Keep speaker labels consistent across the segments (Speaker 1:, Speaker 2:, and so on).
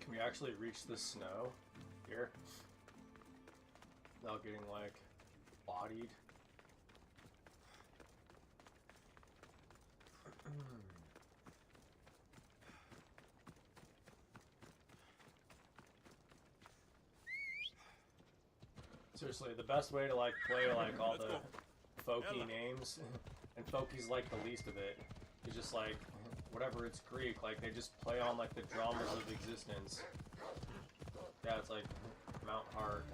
Speaker 1: Can we actually reach the snow here without getting like bodied? Seriously, the best way to like play like all the folky names, and folky's like the least of it, is just like whatever it's Greek, like they just play on like the dramas of existence. Yeah, it's like Mount Hart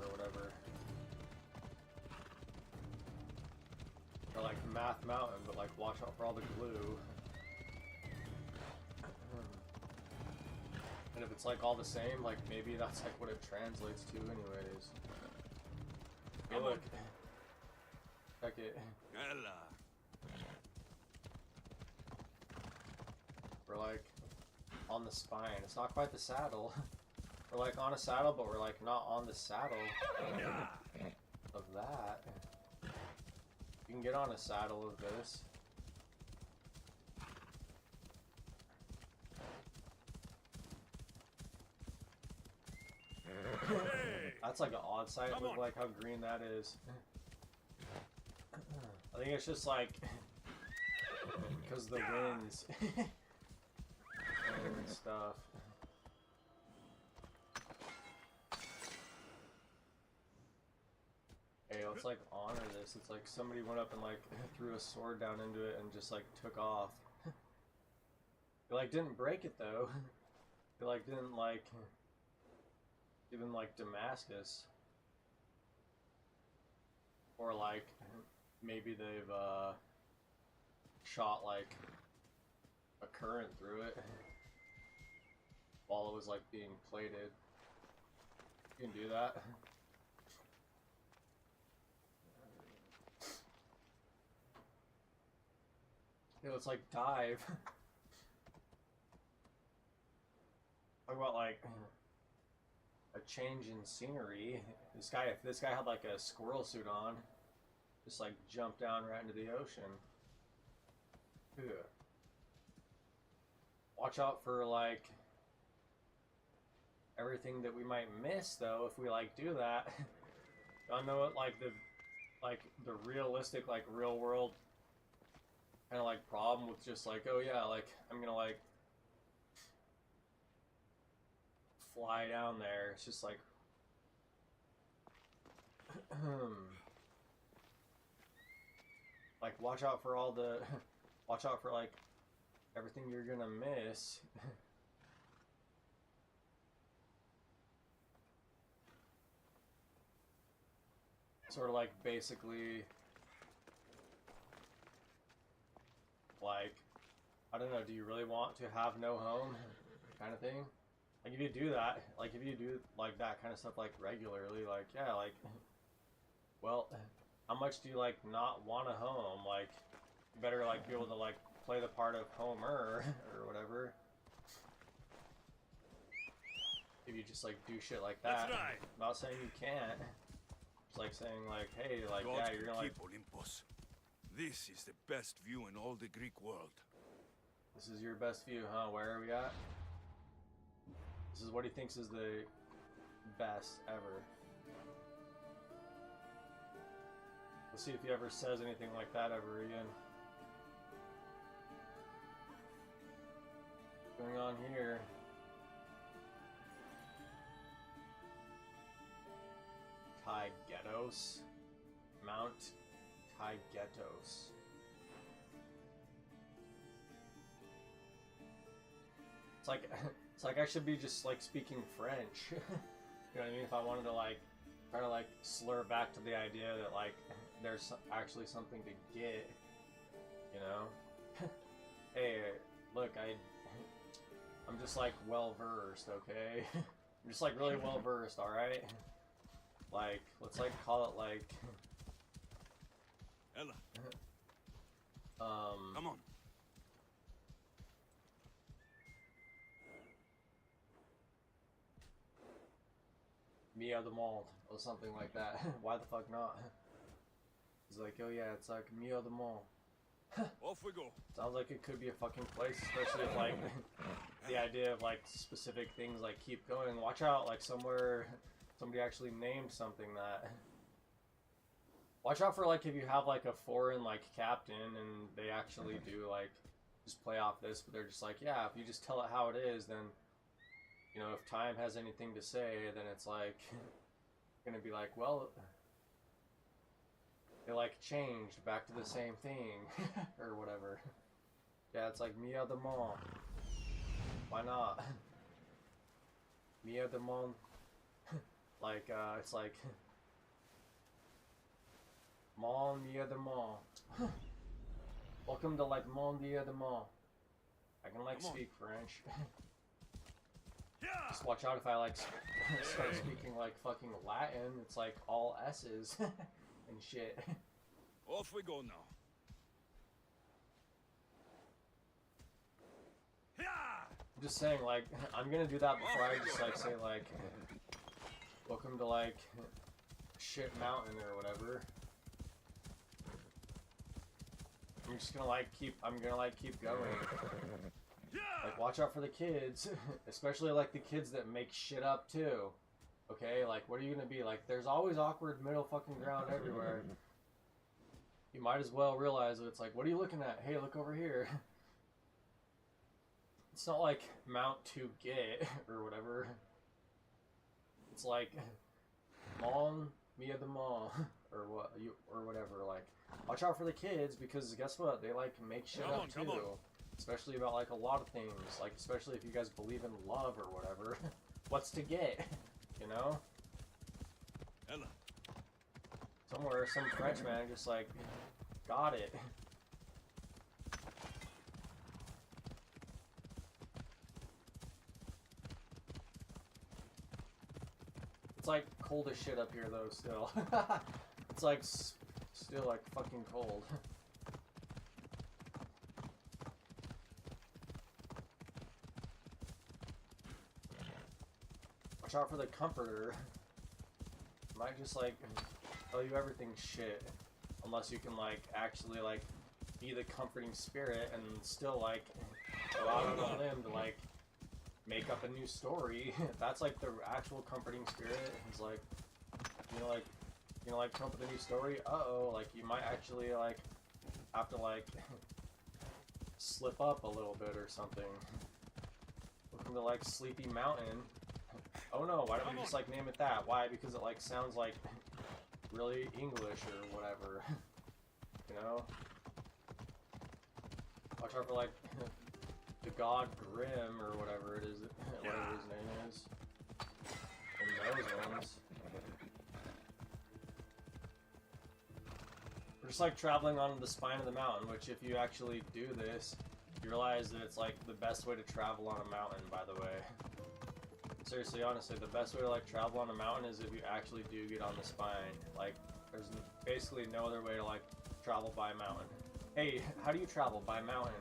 Speaker 1: or whatever. Or like Math Mountain, but like watch out for all the glue. And if it's like all the same, like maybe that's like what it translates to anyways. Hey look. Check it. We're like on the spine. It's not quite the saddle. We're like on a saddle, but we're like not on the saddle of that. You can get on a saddle of this. That's like an odd sight. Look like how green that is. I think it's just like because the winds and stuff. Hey, let's like honor this. It's like somebody went up and like threw a sword down into it and just like took off. They like didn't break it though. They like didn't like even like Damascus. Or like maybe they've shot like a current through it while it was like being plated. You can do that. You know, it's like dive. Talk about like a change in scenery. This guy had like a squirrel suit on, just like jumped down right into the ocean. Ugh. Watch out for like everything that we might miss though if we like do that. Y'all know what like the realistic like real world kind of like problem with just like, oh yeah, like I'm gonna like fly down there. It's just like like watch out for all the watch out for like everything you're gonna miss. Sort of like basically like, I don't know, do you really want to have no home kind of thing? Like if you do that, like if you do like that kind of stuff like regularly, like yeah, like well, how much do you like not want a home? Like you better like be able to like play the part of Homer or whatever. If you just like do shit like that.
Speaker 2: Right.
Speaker 1: I'm not saying you can't. It's like saying like, hey, like
Speaker 2: God
Speaker 1: yeah, you're gonna like
Speaker 2: keep Olympus. This is the best view in all the Greek world.
Speaker 1: this is your best view, huh? Where are we at? This is what he thinks is the best ever. We'll see if he ever says anything like that ever again. going on here? Taygetos. Mount Taygetos. It's like I should be just like speaking French. You know what I mean? If I wanted to like try to like slur back to the idea that like there's actually something to get, you know? Hey, look, I'm just like well versed, okay? I'm just like really well versed, all right? Like, let's like call it like
Speaker 2: Ella. Come on.
Speaker 1: Mia the Monde or something like that. Why the fuck not? He's like, oh yeah, it's like Mia the Monde.
Speaker 2: Off we go.
Speaker 1: Sounds like it could be a fucking place, especially if like the idea of like specific things like keep going. Watch out, like somewhere somebody actually named something that. Watch out for like if you have like a foreign like captain and they actually do like just play off this, but they're just like, yeah, if you just tell it how it is, then you know, if time has anything to say, then it's like gonna be like, well, they like changed back to the same thing or whatever. Yeah, it's like Mia the Monde. Why not? Mia the Monde. Like it's like Mon Mia the Monde. Welcome to like Mon Dia de Monde. I can like speak French. Just watch out if I like start speaking like fucking Latin. It's like all S's and shit.
Speaker 2: Off we go now.
Speaker 1: I'm just saying, like, I'm gonna do that before I just like say like, welcome to like shit mountain or whatever. I'm just gonna like keep. I'm gonna like keep going. Like, watch out for the kids, especially like the kids that make shit up too. Okay, like, what are you gonna be like? There's always awkward middle fucking ground everywhere. You might as well realize that it's like, what are you looking at? Hey, look over here. It's not like Mount to get or whatever. It's like Mon Mia the Mon or what or whatever. Like, watch out for the kids because guess what? They like make shit up too. Especially about like a lot of things. Like especially if you guys believe in love or whatever. What's to get? You know?
Speaker 2: Ella.
Speaker 1: Somewhere some Frenchman just like got it. It's like cold as shit up here though still. It's like still like fucking cold. Watch out for the comforter. Might just like tell you everything's shit. Unless you can like actually like be the comforting spirit and still like go out on a limb to like make up a new story. That's like the actual comforting spirit. It's like you know like come up with a new story. Uh-oh, like you might actually like have to like slip up a little bit or something. Welcome to like Sleepy Mountain. Oh no, why don't we just like name it that? Why? Because it like sounds like really English or whatever. You know? Watch out for like the god Grimm or whatever it is, whatever his name is. And those ones. We're just like traveling on the spine of the mountain, which if you actually do this, you realize that it's like the best way to travel on a mountain, by the way. Seriously, honestly, the best way to like travel on a mountain is if you actually do get on the spine. Like, there's basically no other way to like travel by a mountain. Hey, how do you travel by a mountain?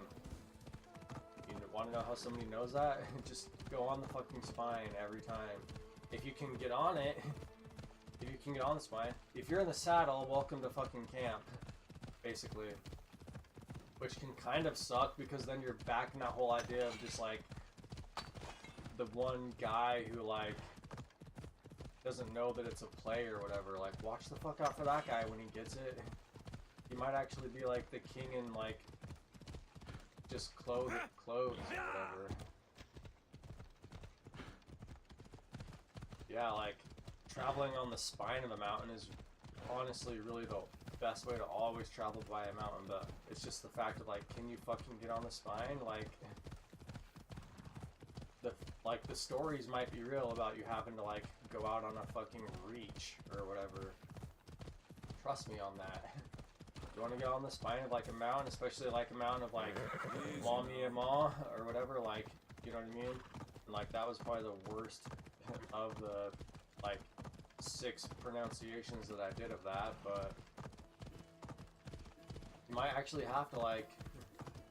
Speaker 1: You want to know how somebody knows that? Just go on the fucking spine every time. If you can get on it, if you can get on the spine. If you're in the saddle, welcome to fucking camp, basically. Which can kind of suck because then you're back in that whole idea of just like the one guy who like doesn't know that it's a play or whatever. Like, watch the fuck out for that guy when he gets it. He might actually be like the king in like just clothes or whatever. yeah, like, traveling on the spine of a mountain is honestly really the best way to always travel by a mountain, but it's just the fact of, like, can you fucking get on the spine? Like, the stories might be real about you having to, like, go out on a fucking reach or whatever. Trust me on that. You want to go on the spine of, like, a mountain, especially, like, a mountain of, like, Ma or whatever, like, you know what I mean? And, like, that was probably the worst of the, like, 6 pronunciations that I did of that, but you might actually have to, like,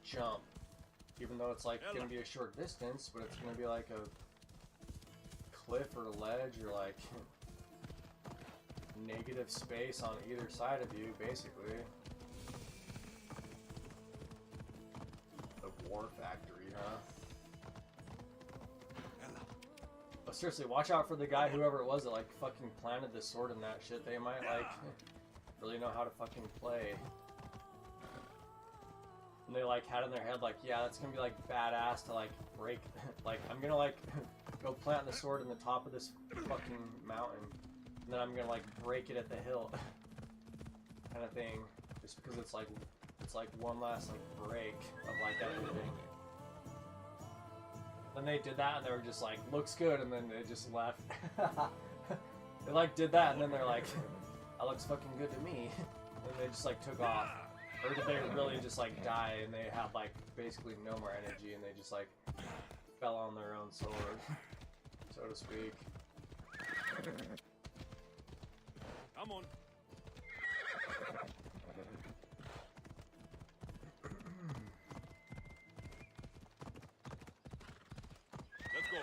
Speaker 1: jump, even though it's, like, gonna be a short distance, but it's gonna be, like, a cliff or ledge or, like, negative space on either side of you, basically. The war factory, huh? But seriously, watch out for the guy, whoever it was, that, like, fucking planted the sword in that shit. They might, like, really know how to fucking play. And they, like, had in their head, like, yeah, that's gonna be, like, badass to, like, break, like, I'm gonna, like, go plant the sword in the top of this fucking mountain, and then I'm gonna, like, break it at the hill, kind of thing, just because it's, like, one last, like, break of, like, everything. Then they did that, and they were just like, looks good, and then they just left. They, like, did that, and then they're like, that looks fucking good to me. And they just, like, took off. Or did they really just, like, die, and they had, like, basically no more energy, and they just, like, fell on their own sword, so to speak.
Speaker 2: Come on. Let's go.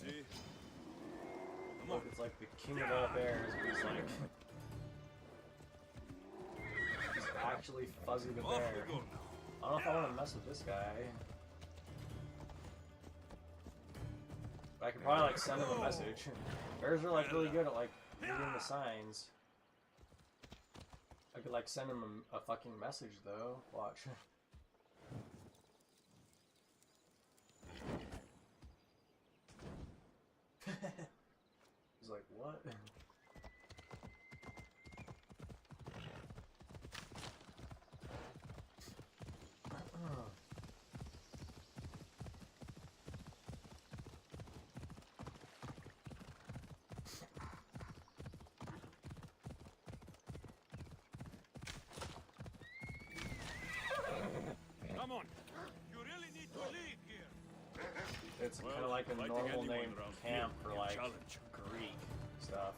Speaker 2: Easy.
Speaker 1: Look, it's like the king of all bears, but he's like... he's actually Fuzzy the Bear. I don't know if I want to mess with this guy. But I could probably, like, send him a message. Bears are, like, really good at, like, reading the signs. I could, like, send him a fucking message, though. Watch. He's like, what?
Speaker 2: Come on. You really need to leave here.
Speaker 1: It's kind of like a normal name camp for, like, Greek stuff.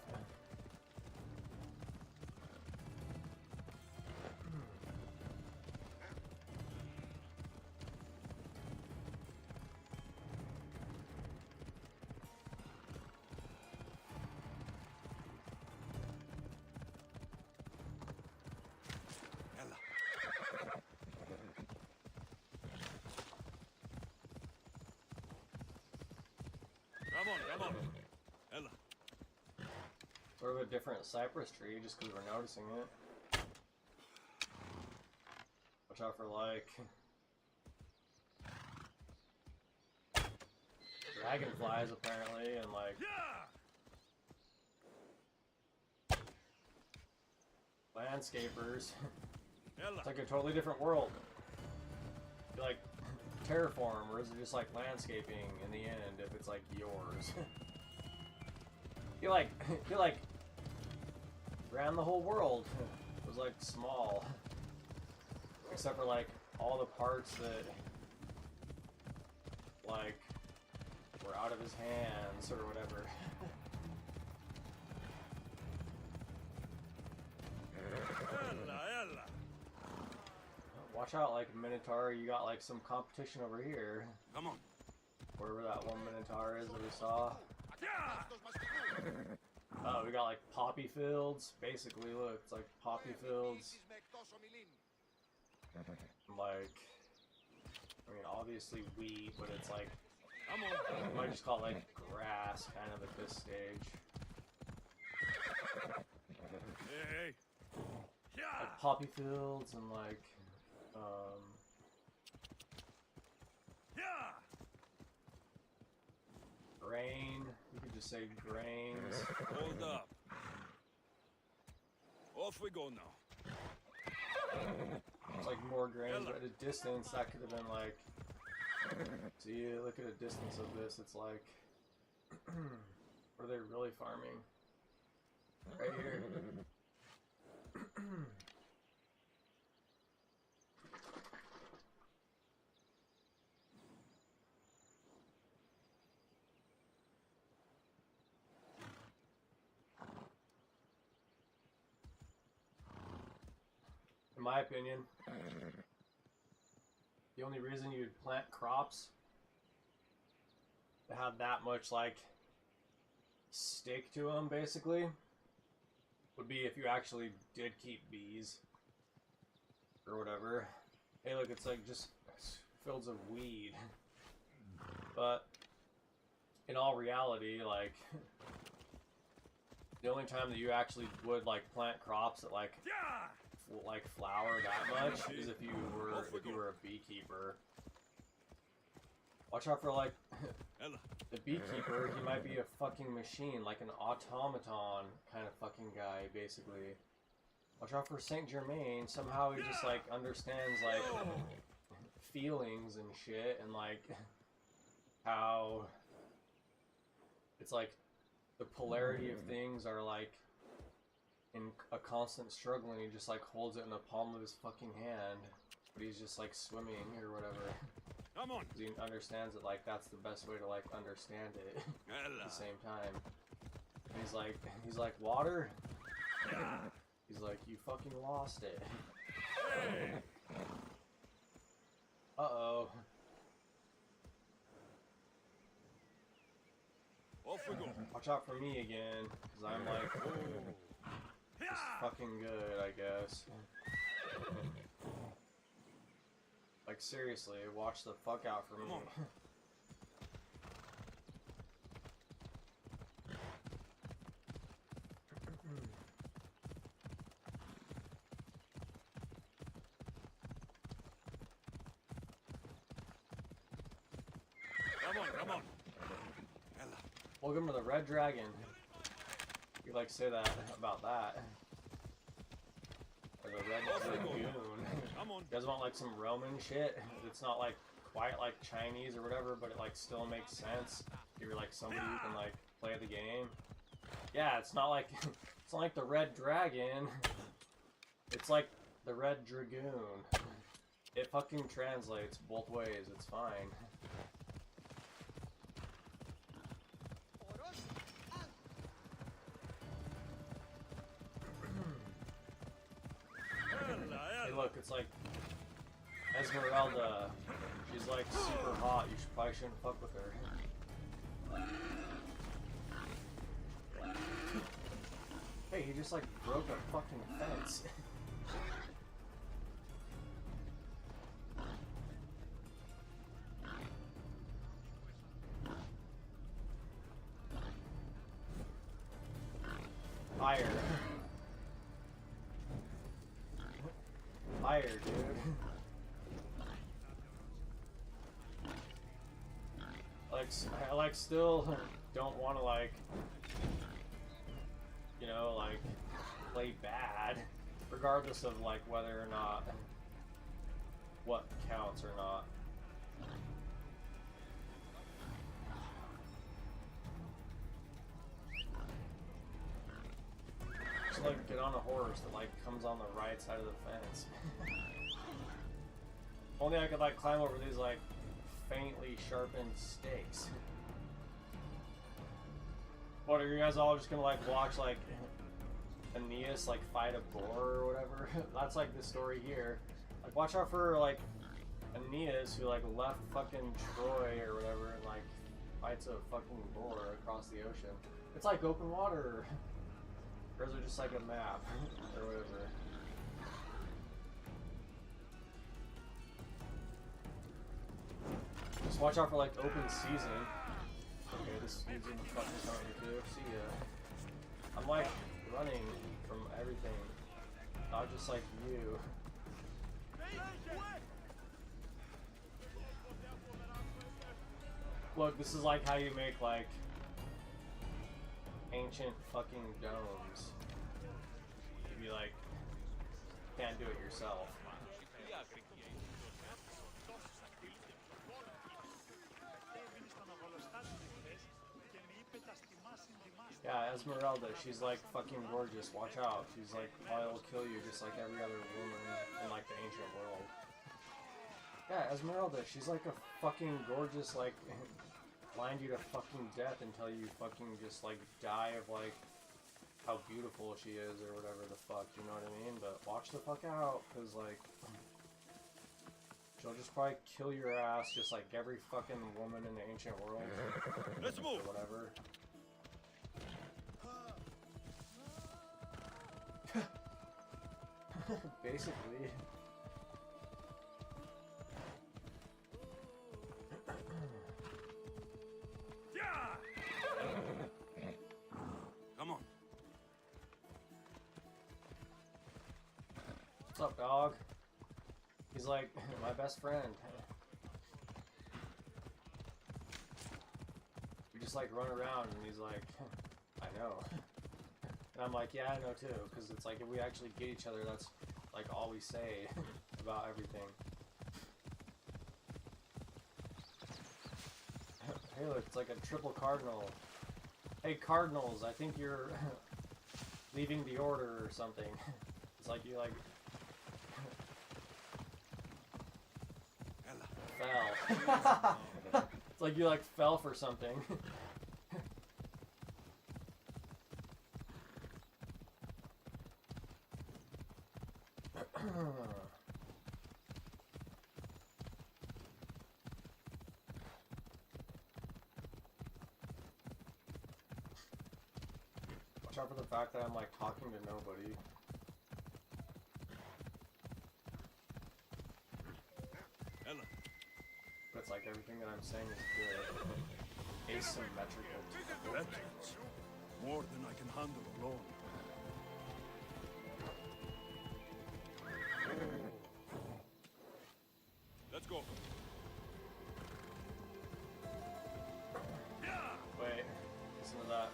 Speaker 2: Come on. Ella.
Speaker 1: Sort of a different cypress tree, just because we're noticing it. Watch out for, like, dragonflies, apparently, and, like, landscapers. It's like a totally different world. You, like, terraform, or is it just, like, landscaping in the end, if it's, like, yours? you ran the whole world. It was, like, small. Except for, like, all the parts that, like, were out of his hands, or whatever. Watch out, like, Minotaur, you got, like, some competition over here.
Speaker 2: Come on.
Speaker 1: Wherever that one Minotaur is that we saw. Oh, we got, like, poppy fields. Basically, look, it's like poppy fields. Like, I mean, obviously wheat, but it's like, you might just call it, like, grass, kind of, at this stage.
Speaker 2: Hey.
Speaker 1: Like, poppy fields and, like, grain. You could just say grains.
Speaker 2: Hold up. Off we go now.
Speaker 1: It's like more grains, but at a distance, that could have been like... See, look at a distance of this, it's like... What are they really farming? Right here. In my opinion, the only reason you'd plant crops that have that much like stake to them, basically, would be if you actually did keep bees or whatever. Hey, look, it's like just fields of weed. But in all reality, like the only time that you actually would like plant crops that like flower that much is if you were a beekeeper. Watch out for like the beekeeper. He might be a fucking machine, like an automaton kind of fucking guy, basically. Watch out for Saint Germain. Somehow he just like understands like feelings and shit, and like how it's like the polarity of things are like in a constant struggle, and he just like holds it in the palm of his fucking hand, but he's just like swimming or whatever.
Speaker 2: Come on.
Speaker 1: He understands it like that's the best way to like understand it at the same time. And he's like water. He's like, you fucking lost it. Uh-oh.
Speaker 2: Off we go.
Speaker 1: Watch out for me again, because I'm like, just fucking good, I guess. Like, seriously, watch the fuck out for me.
Speaker 2: Come on.
Speaker 1: Welcome to the Red Dragon. You like say that about that. Or the Red Dragoon.
Speaker 2: Come on.
Speaker 1: You guys want like some Roman shit? It's not like quite like Chinese or whatever, but it like still makes sense. If you're like somebody who can like play the game. Yeah, it's not like it's not like the Red Dragon. It's like the Red Dragoon. It fucking translates both ways. It's fine. Hey, look, it's like Esmeralda. She's like super hot. You probably shouldn't fuck with her. Hey, he just like broke a fucking fence. Fire. Fire, dude. I like still don't want to like, you know, like play bad, regardless of like whether or not what counts or not. Just like get on a horse that like comes on the right side of the fence. Only I could like climb over these like faintly sharpened stakes. What, are you guys all just gonna like watch like Aeneas like fight a boar or whatever? That's like the story here. Like watch out for like Aeneas who like left fucking Troy or whatever and like fights a fucking boar across the ocean. It's like open water. Or is it just like a map or whatever? Just watch out for like open season. Okay, this dude's in the fucking front of me too. See ya. I'm like running from everything. Not just like you. Look, this is like how you make like ancient fucking domes. You'd be like, can't do it yourself. Yeah, Esmeralda, she's like fucking gorgeous. Watch out. She's like, probably will kill you just like every other woman in like the ancient world. Yeah, Esmeralda, she's like a fucking gorgeous, like, blind you to fucking death until you fucking just like die of like how beautiful she is or whatever the fuck, you know what I mean? But watch the fuck out, cause like, she'll just probably kill your ass just like every fucking woman in the ancient world.
Speaker 2: Let's move!
Speaker 1: Or whatever. Basically.
Speaker 2: Come on.
Speaker 1: What's up, dog? He's like my best friend. We just like run around and he's like, I know. And I'm like, yeah, I know too, because it's like if we actually get each other, that's like all we say about everything. Hey, look, it's like a triple cardinal. Hey, Cardinals, I think you're leaving the order or something. It's like you like fell. It's like you like fell for something. Watch out for the fact that I'm like talking to nobody.
Speaker 2: Ella.
Speaker 1: But it's like everything that I'm saying is good. Asymmetrical.
Speaker 2: Veterans. More than I can handle alone. Let's go.
Speaker 1: Wait, listen to that.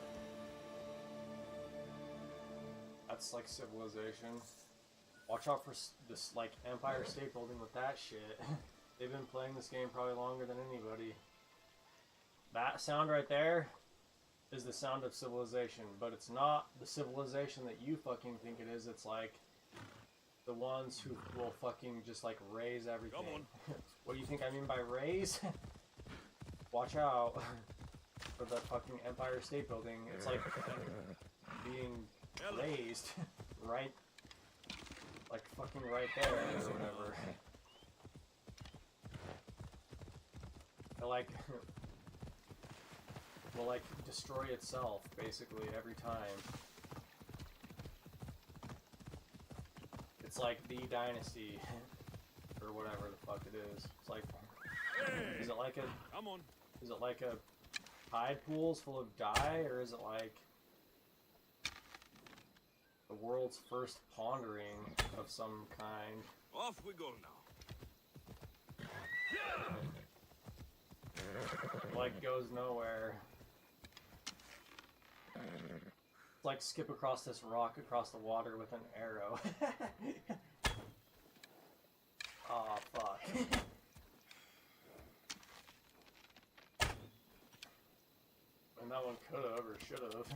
Speaker 1: That's like civilization. Watch out for this like Empire State Building with that shit. They've been playing this game probably longer than anybody. That sound right there is the sound of civilization, but it's not the civilization that you fucking think it is. It's like the ones who will fucking just like raise everything.
Speaker 2: Come on.
Speaker 1: What do you think I mean by raise? Watch out for the fucking Empire State Building. It's like being raised right, like fucking right there or whatever. It like will like destroy itself basically every time. It's like the dynasty or whatever the fuck it is. It's like, is it like a?
Speaker 2: Come on.
Speaker 1: Is it like a tide pools full of dye, or is it like the world's first pondering of some kind?
Speaker 2: Off we go now.
Speaker 1: Like goes nowhere. It's like skip across this rock across the water with an arrow. Aw, fuck. And that one could've or should've.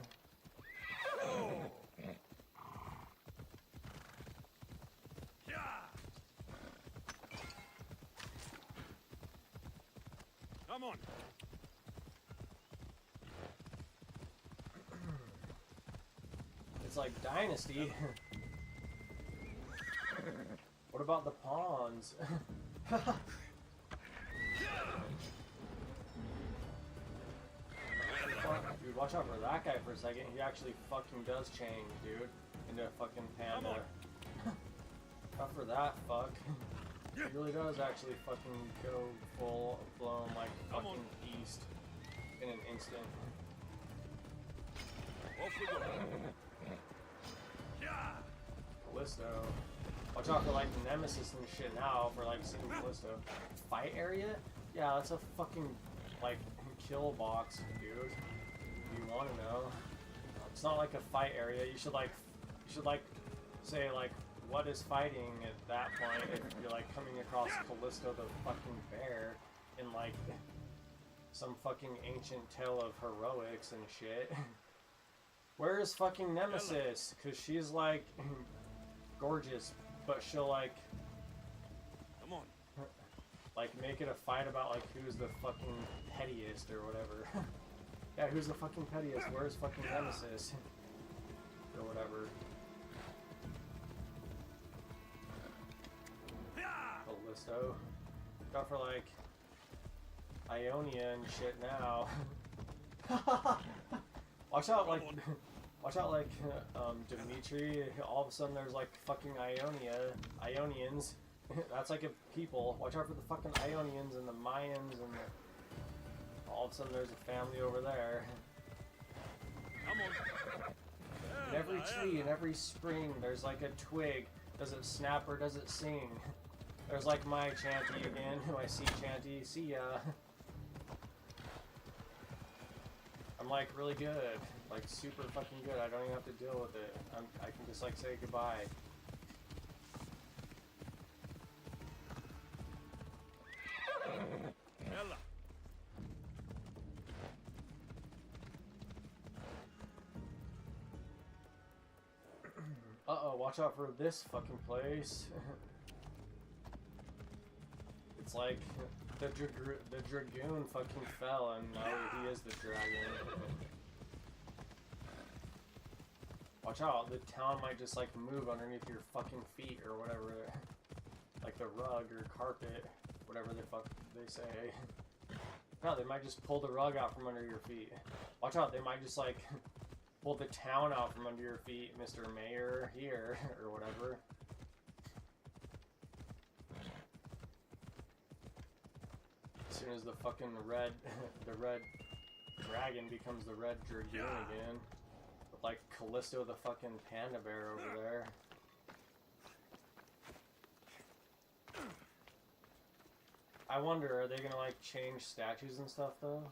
Speaker 2: Come on.
Speaker 1: It's like Dynasty. What about the pawns? Dude, watch out for that guy for a second. He actually fucking does change, dude, into a fucking panda. Out for that, fuck. He really does actually fucking go full blown like fucking beast in an instant.
Speaker 2: Off we go.
Speaker 1: Callisto. Watch out for like Nemesis and shit now for like seeing Callisto. Fight area? Yeah, that's a fucking like kill box, dude. If you want to know, it's not like a fight area. You should like say like, what is fighting at that point if you're like coming across Callisto the fucking bear in like some fucking ancient tale of heroics and shit. Where is fucking Nemesis? Cause she's like gorgeous, but she'll like like make it a fight about like who's the fucking pettiest or whatever. Yeah, who's the fucking pettiest? Where's fucking Nemesis? Or whatever. Callisto. Got for like Ionia and shit now. Watch out like Dimitri, all of a sudden there's like fucking Ionians. That's like a people. Watch out for the fucking Ionians and the Mayans and all of a sudden there's a family over there. In every tree, in every spring, there's like a twig. Does it snap or does it sing? There's like my Chanty again. I see Chanty. See ya. I'm like really good. Like super fucking good. I don't even have to deal with it. I can just like say goodbye. Uh-oh, watch out for this fucking place. It's like the Dragoon fucking fell and now he is the dragon. Watch out, the town might just like move underneath your fucking feet or whatever. Like the rug or carpet, whatever the fuck they say. No, they might just pull the rug out from under your feet. Watch out, they might just like pull the town out from under your feet, Mr. Mayor here, or whatever. As soon as the fucking red dragon becomes the red dragoon again. With like Callisto the fucking panda bear over there. I wonder, are they gonna like change statues and stuff though?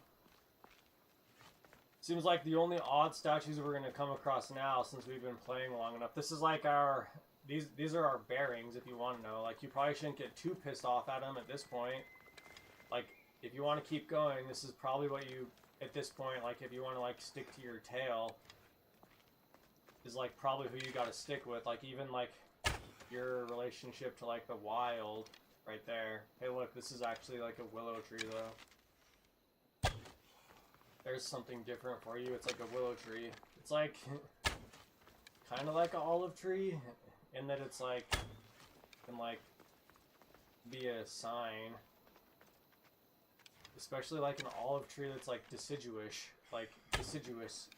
Speaker 1: Seems like the only odd statues we're gonna come across now, since we've been playing long enough. This is like our these are our bearings, if you want to know. Like you probably shouldn't get too pissed off at them at this point. Like if you want to keep going, this is probably what you at this point. Like if you want to like stick to your tail, is like probably who you got to stick with. Like even like your relationship to like the wild, right there. Hey, look, this is actually like a willow tree though. There's something different for you. It's like a willow tree. It's like kind of like an olive tree in that it's like can like be a sign, especially like an olive tree that's like deciduous, like deciduous.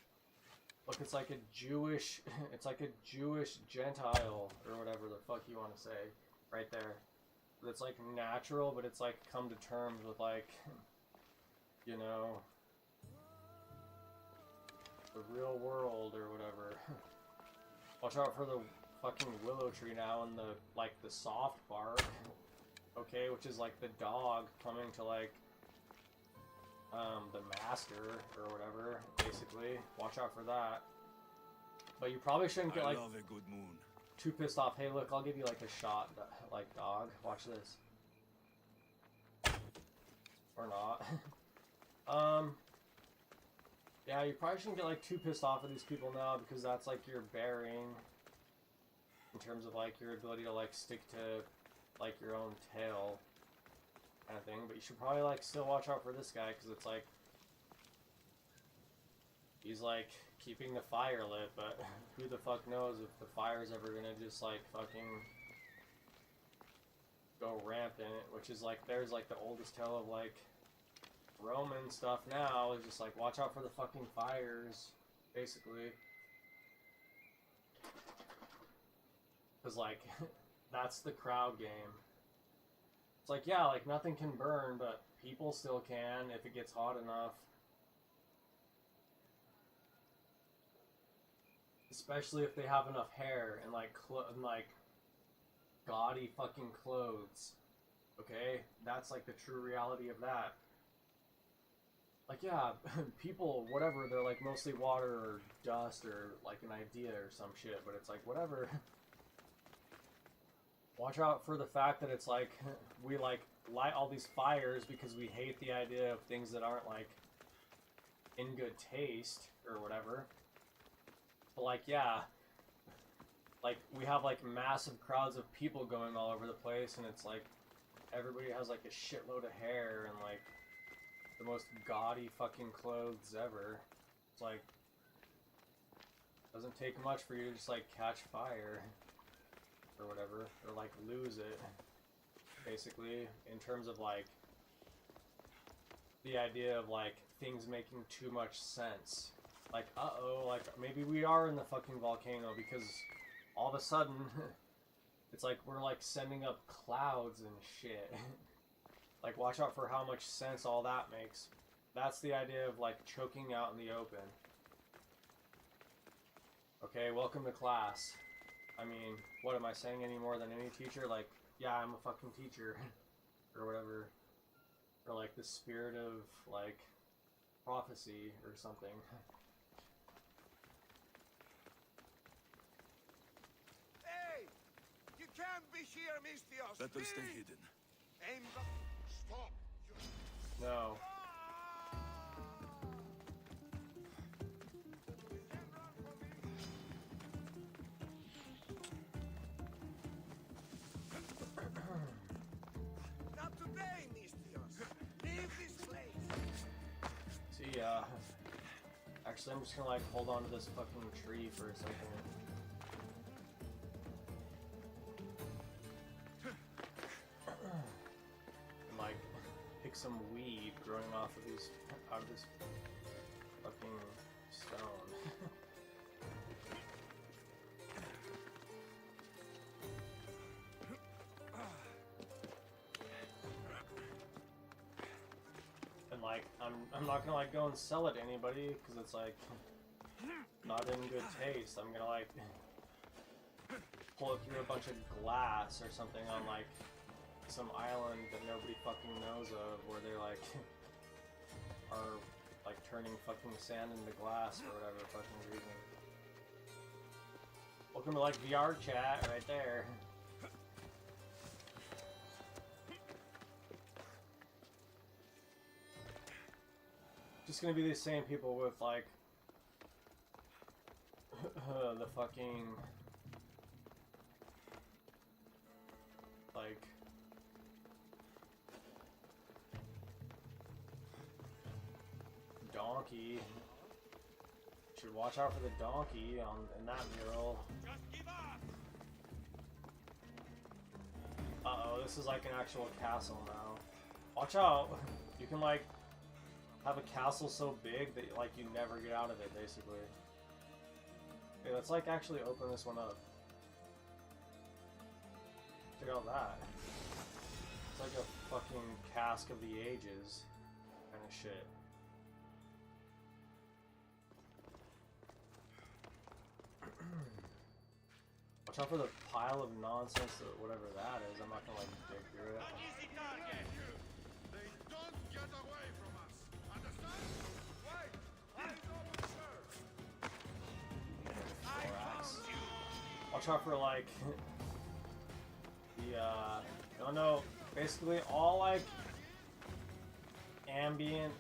Speaker 1: Look, it's like a Jewish, it's like a Jewish Gentile or whatever the fuck you want to say, right there. It's like natural, but it's like come to terms with like, you know, the real world or whatever. Watch out for the fucking willow tree now and the like the soft bark, okay, which is like the dog coming to like the master or whatever, basically. Watch out for that. But you probably shouldn't get like
Speaker 2: I love a good moon.
Speaker 1: too pissed off. Hey, look, I'll give you like a shot, like dog. Watch this. Or not. Yeah, you probably shouldn't get like too pissed off at these people now because that's like your bearing in terms of like your ability to like stick to like your own tail kind of thing. But you should probably like still watch out for this guy because it's like he's like keeping the fire lit, but who the fuck knows if the fire's ever gonna just like fucking go rampant, which is like there's like the oldest tale of like Roman stuff now is just like watch out for the fucking fires, basically. Because like that's the crowd game. It's like, yeah, like nothing can burn, but people still can if it gets hot enough. Especially if they have enough hair and like like gaudy fucking clothes. Okay, that's like the true reality of that. like, yeah, people, whatever, they're like mostly water or dust or like an idea or some shit, but it's like, whatever. Watch out for the fact that it's like, we like light all these fires because we hate the idea of things that aren't like in good taste or whatever. But like, yeah, like we have like massive crowds of people going all over the place, and it's like everybody has like a shitload of hair and like the most gaudy fucking clothes ever. It's like, doesn't take much for you to just like catch fire or whatever, or like lose it, basically, in terms of like the idea of like things making too much sense. Like, uh-oh, like maybe we are in the fucking volcano because all of a sudden it's like we're like sending up clouds and shit. Like, watch out for how much sense all that makes. That's the idea of like choking out in the open. Okay, welcome to class. I mean, what am I saying any more than any teacher? Like, yeah, I'm a fucking teacher. Or whatever. Or like the spirit of like prophecy or something.
Speaker 3: Hey! You can't be here, Misthios!
Speaker 2: Let them stay hidden.
Speaker 3: Aim the... Stop!
Speaker 1: No.
Speaker 3: Not today, Misthios! Leave this place!
Speaker 1: See, actually I'm just gonna like hold on to this fucking tree for a second. And like pick some weed growing off of these, out of this fucking stone. And like, I'm not gonna like go and sell it to anybody because it's like not in good taste. I'm gonna like pull it through a bunch of glass or something on like some island that nobody fucking knows of, where they like are like turning fucking sand into glass for whatever fucking reason. Welcome to like VR chat right there. Just gonna be the same people with like the fucking like donkey. Should watch out for the donkey in that mural.
Speaker 3: Just give up!
Speaker 1: Uh-oh, this is like an actual castle now. Watch out! You can like have a castle so big that like you never get out of it, basically. Okay, let's like actually open this one up. Check out that. It's like a fucking cask of the ages kind of shit. Watch out for the pile of nonsense or whatever that is. I'm not gonna like dig through it.
Speaker 3: Easy target! They don't get away from us! Understand? Wait! Hand over, sir! I found you!
Speaker 1: Watch out for like the no, no, basically all like ambient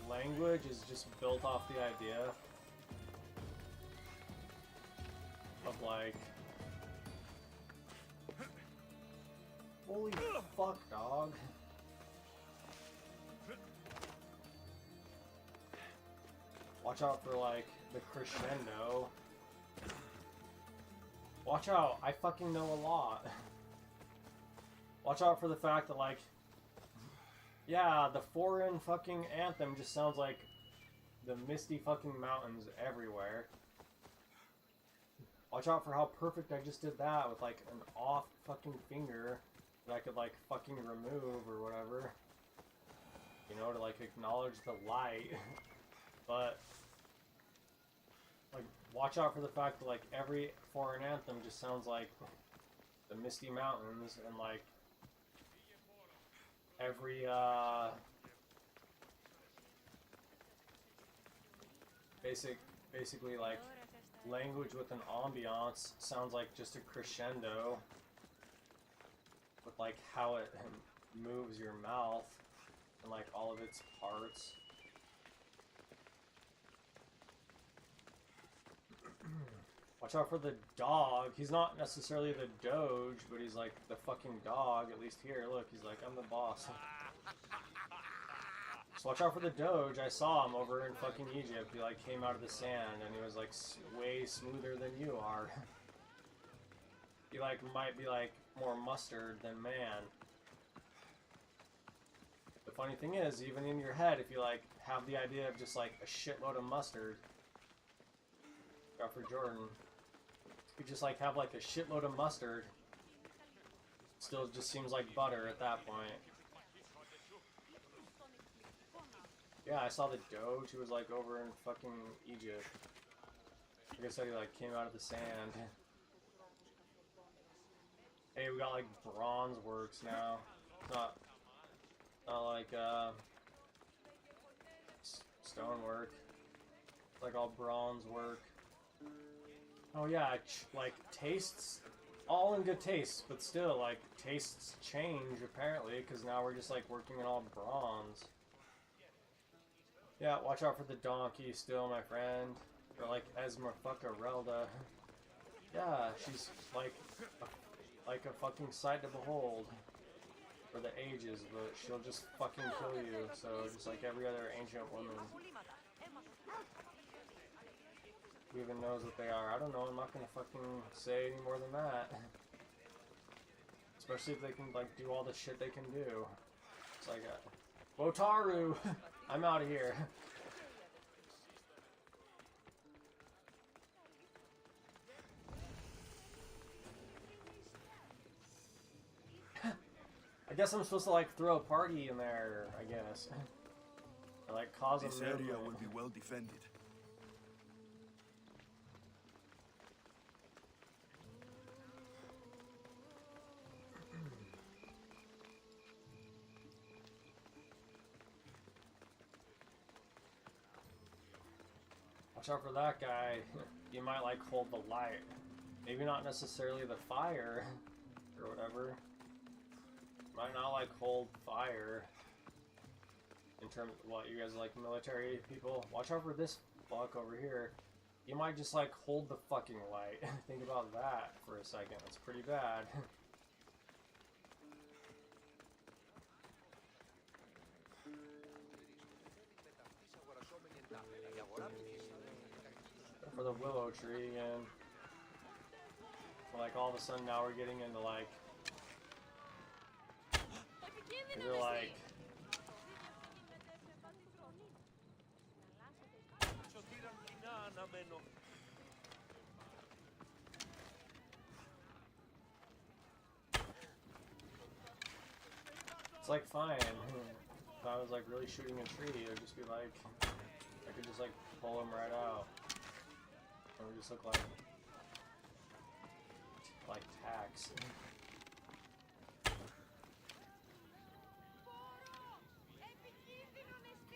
Speaker 1: language is just built off the idea of like, holy fuck, dog. Watch out for like the crescendo. Watch out, I fucking know a lot. Watch out for the fact that like, yeah, the foreign fucking anthem just sounds like the misty fucking mountains everywhere. Watch out for how perfect I just did that with like an off fucking finger that I could like fucking remove or whatever. You know, to like acknowledge the light. But like, watch out for the fact that like every foreign anthem just sounds like the misty mountains, and like every basically like language with an ambiance. Sounds like just a crescendo with like how it moves your mouth and like all of its parts. Watch out for the dog. He's not necessarily the Doge, but he's like the fucking dog. At least here, look, he's like, I'm the boss. So watch out for the Doge. I saw him over in fucking Egypt. He like came out of the sand and he was like way smoother than you are. He like might be like more mustard than man. The funny thing is, even in your head, if you like have the idea of just like a shitload of mustard, for Jordan, you just like have like a shitload of mustard, still just seems like butter at that point. Yeah, I saw the Doge who was like over in fucking Egypt. Like I said, he like came out of the sand. Hey, we got like bronze works now. It's not like stonework. It's like all bronze work. Oh yeah, like tastes, all in good taste, but still like tastes change apparently, because now we're just like working in all bronze. Yeah, watch out for the donkey still, my friend. Or like Esmeralda. Yeah, she's like a fucking sight to behold for the ages, but she'll just fucking kill you. So just like every other ancient woman who even knows what they are. I don't know, I'm not gonna fucking say any more than that. Especially if they can like do all the shit they can do. It's like Wotaru! I'm out of here. I guess I'm supposed to like throw a party in there, I guess. Or like cause a
Speaker 2: This area
Speaker 1: movement.
Speaker 2: will be well defended.
Speaker 1: Watch out for that guy. You might like hold the light. Maybe not necessarily the fire or whatever. Might not like hold fire. In terms of what, you guys are like military people? Watch out for this fuck over here. You might just like hold the fucking light. Think about that for a second. That's pretty bad. For the willow tree again. Like all of a sudden now we're getting into like they're like it's like fine. If I was like really shooting a tree, it would just be like I could just like pull him right out. It would just look like tax.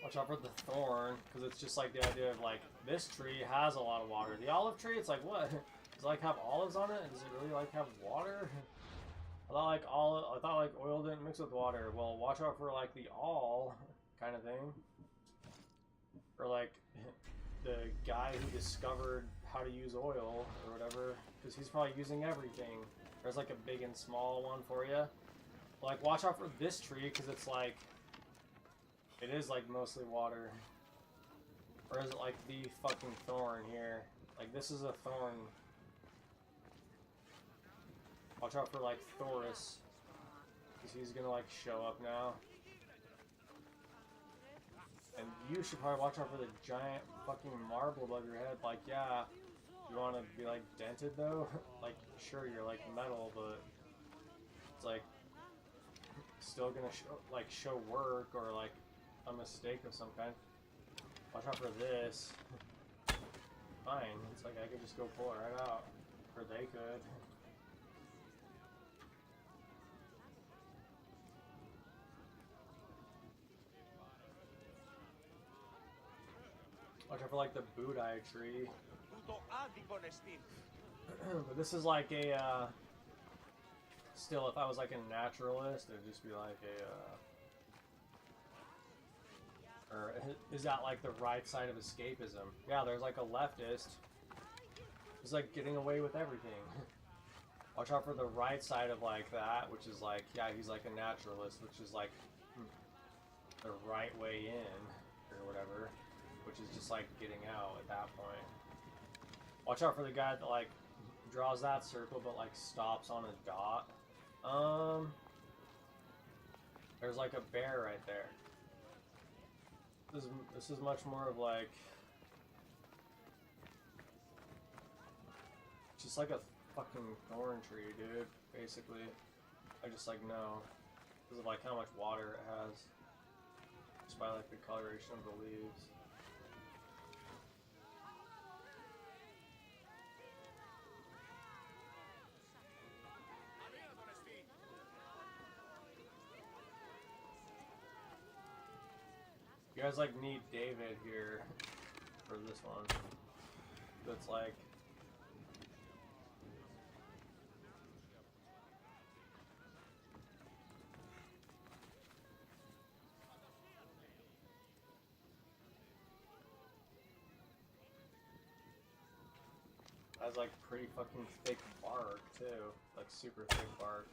Speaker 1: Watch out for the thorn, because it's just like the idea of like this tree has a lot of water. The olive tree, it's like what? Does it like have olives on it? Does it really like have water? I thought like oil didn't mix with water. Well, watch out for like the all kind of thing, or like the guy who discovered how to use oil or whatever, because he's probably using everything. There's like a big and small one for you. Like watch out for this tree, because it's like it is like mostly water. Or is it like the fucking thorn here? Like this is a thorn. Watch out for like Thoris, because he's gonna like show up now. And you should probably watch out for the giant fucking marble above your head. Like, yeah, you want to be like dented though? Like, sure, you're like metal, but it's like still gonna show work or like a mistake of some kind. Watch out for this. Fine, it's like I could just go pull it right out, or they could. Watch out for like the Budai tree.
Speaker 4: Τούτο άδικον εστίν.
Speaker 1: But this is like a, still, if I was like a naturalist, it'd just be like a, or is that like the right side of escapism? Yeah, there's like a leftist who's like getting away with everything. Watch out for the right side of like that, which is like, yeah, he's like a naturalist, which is like the right way in, or whatever, which is just like getting out at that point. Watch out for the guy that like draws that circle but like stops on a dot. There's like a bear right there. This is much more of like just like a fucking thorn tree, dude, basically. I just like know because of like how much water it has, just by like the coloration of the leaves. You guys like need David here for this one. That's like has like pretty fucking thick bark too, like super thick bark.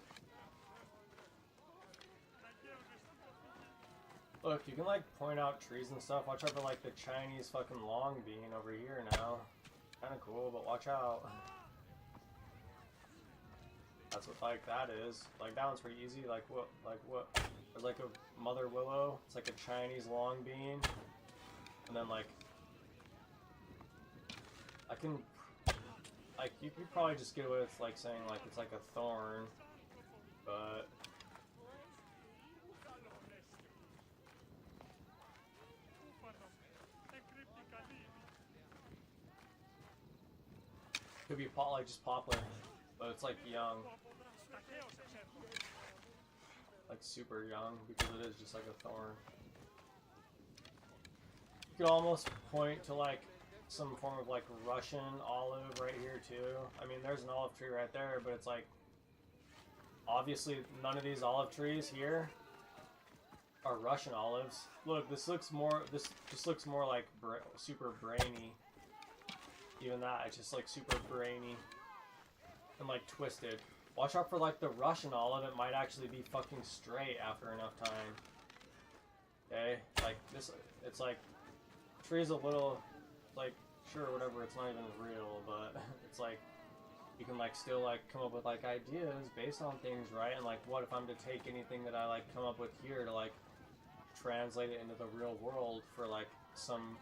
Speaker 1: Look, you can like point out trees and stuff. Watch out for like the Chinese fucking long bean over here now. Kinda cool, but watch out. That's what like that is. Like that one's pretty easy. Like what? There's like a mother willow. It's like a Chinese long bean. And then like I can like you could probably just get away with like saying like it's like a thorn, but could be like just poplar, but it's like young, like super young because it is just like a thorn. You could almost point to like some form of like Russian olive right here too. I mean, there's an olive tree right there, but it's like obviously none of these olive trees here are Russian olives. Look, this just looks more like super brainy. Even that, it's just like super brainy and like twisted. Watch out for like the Russian olive, it might actually be fucking straight after enough time. Okay, like this, it's like, tree's a little, like, sure, whatever, it's not even real, but it's like, you can like still like come up with like ideas based on things, right? And like, what if I'm to take anything that I like come up with here to like translate it into the real world for like some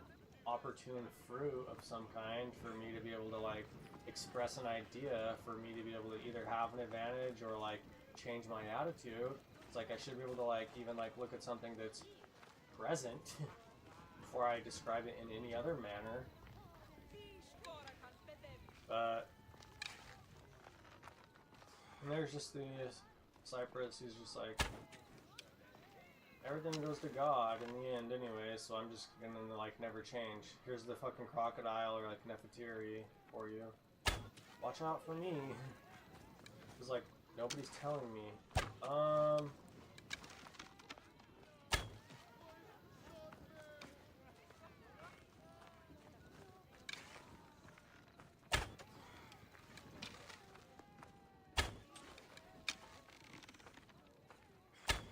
Speaker 1: opportune fruit of some kind for me to be able to like express an idea, for me to be able to either have an advantage or like change my attitude. It's like I should be able to like even like look at something that's present before I describe it in any other manner. But and there's just the Cypress who's just like, everything goes to God in the end anyway, so I'm just gonna like never change. Here's the fucking crocodile or like Nefertiti for you. Watch out for me. It's like nobody's telling me.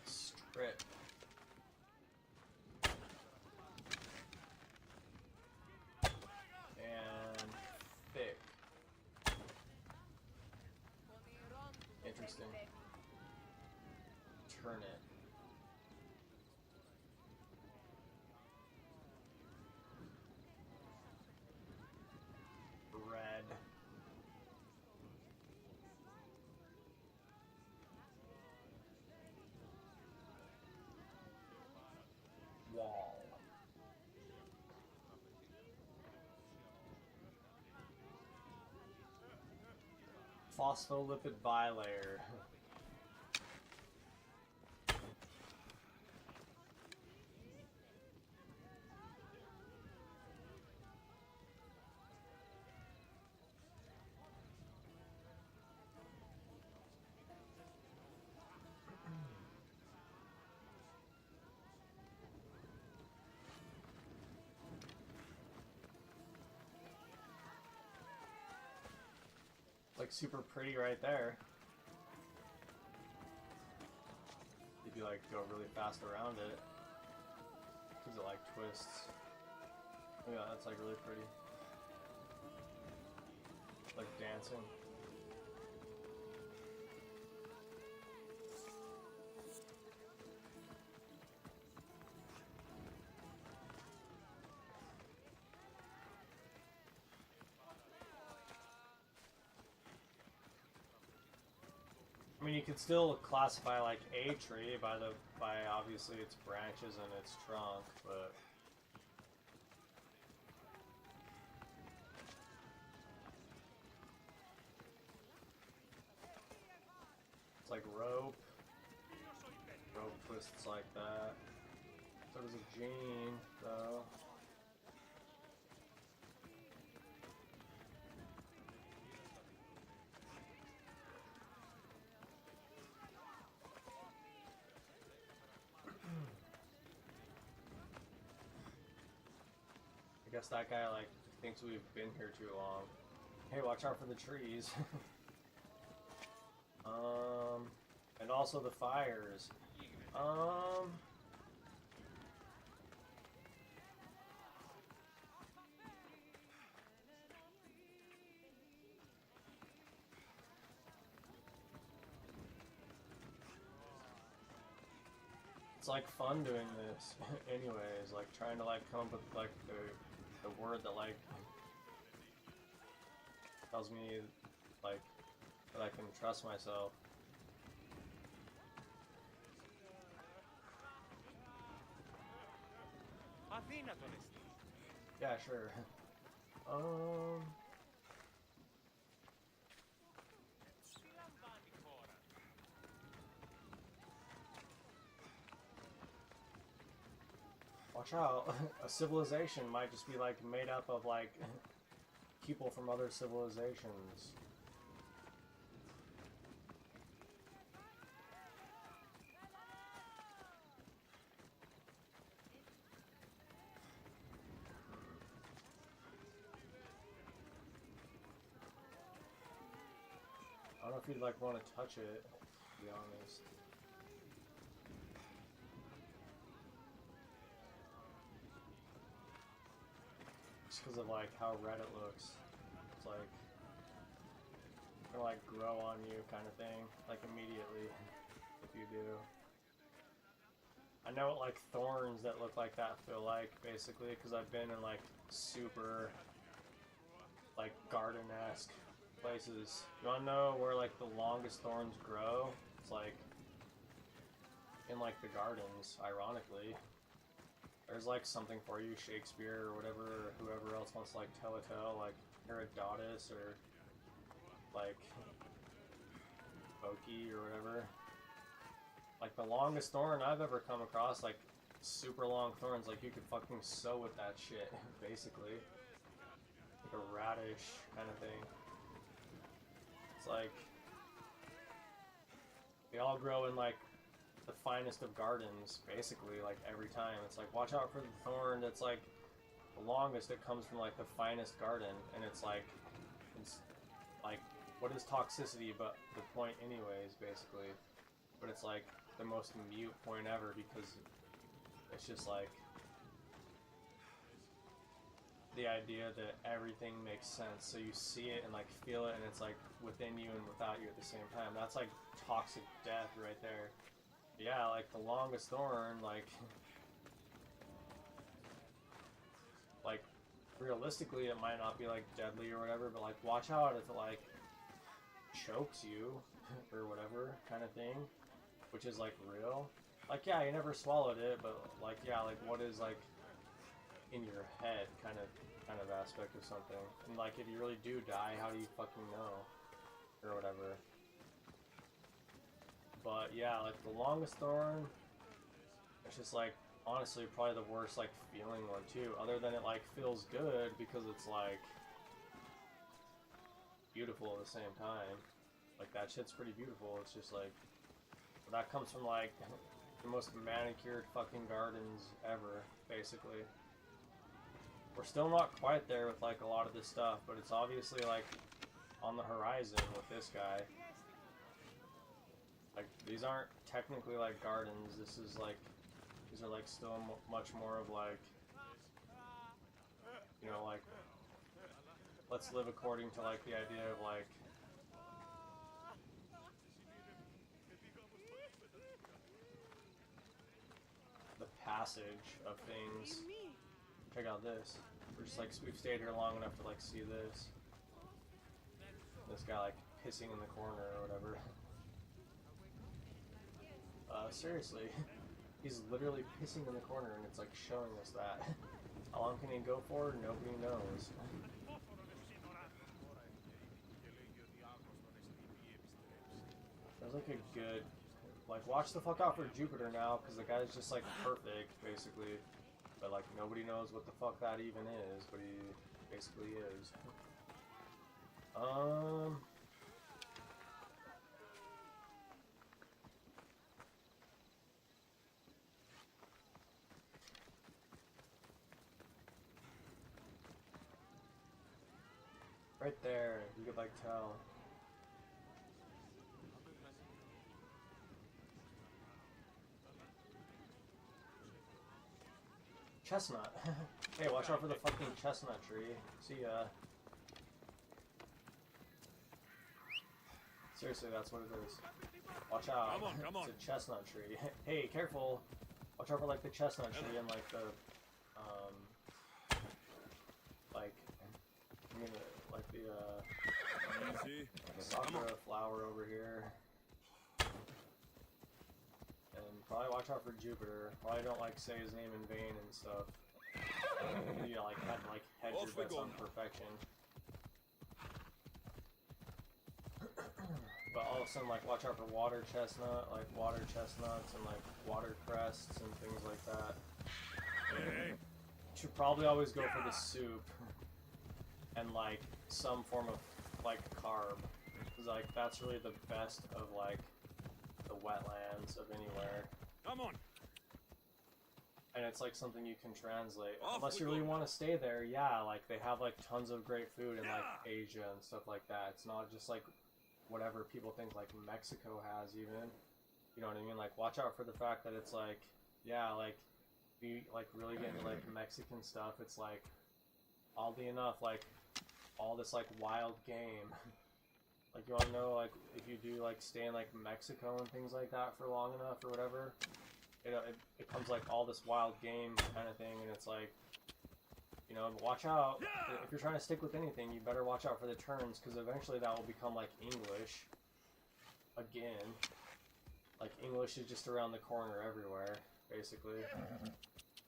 Speaker 1: Strip. And thick. Interesting. Turn it. Red. Wall. Phospholipid bilayer. like super pretty right there. If you like go really fast around it, because it like twists. Yeah, that's like really pretty. Like dancing. I mean, you could still classify like a tree by obviously its branches and its trunk, but it's like rope. Rope twists like that. So does a gene, though. I guess that guy like thinks we've been here too long. Hey, watch out for the trees. And also the fires. It's like fun doing this anyways, like trying to like come up with like the word that like tells me like that I can trust myself.
Speaker 4: Αδύνατον εστί.
Speaker 1: Yeah, sure.
Speaker 4: Τι λαμβάνει η χώρα.
Speaker 1: Watch out. A civilization might just be like made up of like people from other civilizations. I don't know if you'd like want to touch it, to be honest. Just because of like how red it looks. It's like gonna like grow on you kind of thing, like immediately if you do. I know what like thorns that look like that feel like basically, because I've been in like super like garden-esque places. You wanna know where like the longest thorns grow? It's like in like the gardens, ironically. There's like something for you, Shakespeare or whatever, or whoever else wants to like tell a tale, like Herodotus or like Oki or whatever. Like the longest thorn I've ever come across, like super long thorns, like you could fucking sew with that shit, basically. Like a radish kind of thing. It's like they all grow in like the finest of gardens, basically, like every time. It's like, watch out for the thorn that's like the longest. It comes from like the finest garden, and it's like what is toxicity but the point anyways, basically. But it's like the most mute point ever, because it's just like the idea that everything makes sense, so you see it and like feel it, and it's like within you and without you at the same time. That's like toxic death right there. Yeah, like the longest thorn, like realistically it might not be like deadly or whatever, but like watch out if it like chokes you or whatever kind of thing, which is like real. Like, yeah, you never swallowed it, but like, yeah, like what is like in your head kind of aspect of something. And like if you really do die, how do you fucking know or whatever. But yeah, like the longest thorn, it's just like honestly probably the worst like feeling one too, other than it like feels good because it's like beautiful at the same time. Like that shit's pretty beautiful. It's just like that comes from like the most manicured fucking gardens ever, basically. We're still not quite there with like a lot of this stuff, but it's obviously like on the horizon with this guy. Like, these aren't technically like gardens. This is like, these are like still much more of like, you know, like, let's live according to like the idea of like the passage of things. Check out this. We're just like, we've stayed here long enough to like see this. This guy like pissing in the corner or whatever. Seriously, he's literally pissing in the corner and it's like showing us that. How long can he go for? Nobody knows. There's like a good, like, watch the fuck out for Jupiter now, because the guy's just like perfect, basically. But like nobody knows what the fuck that even is, but he basically is. Right there, you could like tell. Chestnut. Hey, watch out for the fucking chestnut tree. See ya. Seriously, that's what it is. Watch out.
Speaker 2: Come on.
Speaker 1: It's a chestnut tree. Hey, careful. Watch out for like the chestnut tree and like the like like the
Speaker 2: Easy.
Speaker 1: sakura flower over here. And probably watch out for Jupiter. Probably don't like say his name in vain and stuff. You like have to like hedge
Speaker 2: Off we
Speaker 1: your bets
Speaker 2: go
Speaker 1: on
Speaker 2: now.
Speaker 1: perfection. But all of a sudden, like, watch out for water chestnut, like water chestnuts and like water crests and things like that.
Speaker 2: Hey,
Speaker 1: Should probably always go for the soup and like some form of like carb, because like that's really the best of like the wetlands of anywhere.
Speaker 2: come on.
Speaker 1: And it's like something you can translate.
Speaker 2: Off
Speaker 1: Unless
Speaker 2: we
Speaker 1: you really
Speaker 2: go.
Speaker 1: want to stay there, yeah, like they have like tons of great food in like Asia and stuff like that. It's not just like whatever people think like Mexico has even. You know what I mean? Like watch out for the fact that it's like, yeah, like you like really get into like Mexican stuff, it's like oddly enough like all this like wild game. Like you wanna know like if you do like stay in like Mexico and things like that for long enough or whatever, it becomes like all this wild game kind of thing, and it's like, you know, watch out. If you're trying to stick with anything, you better watch out for the turns, because eventually that will become like English again. Like English is just around the corner everywhere, basically,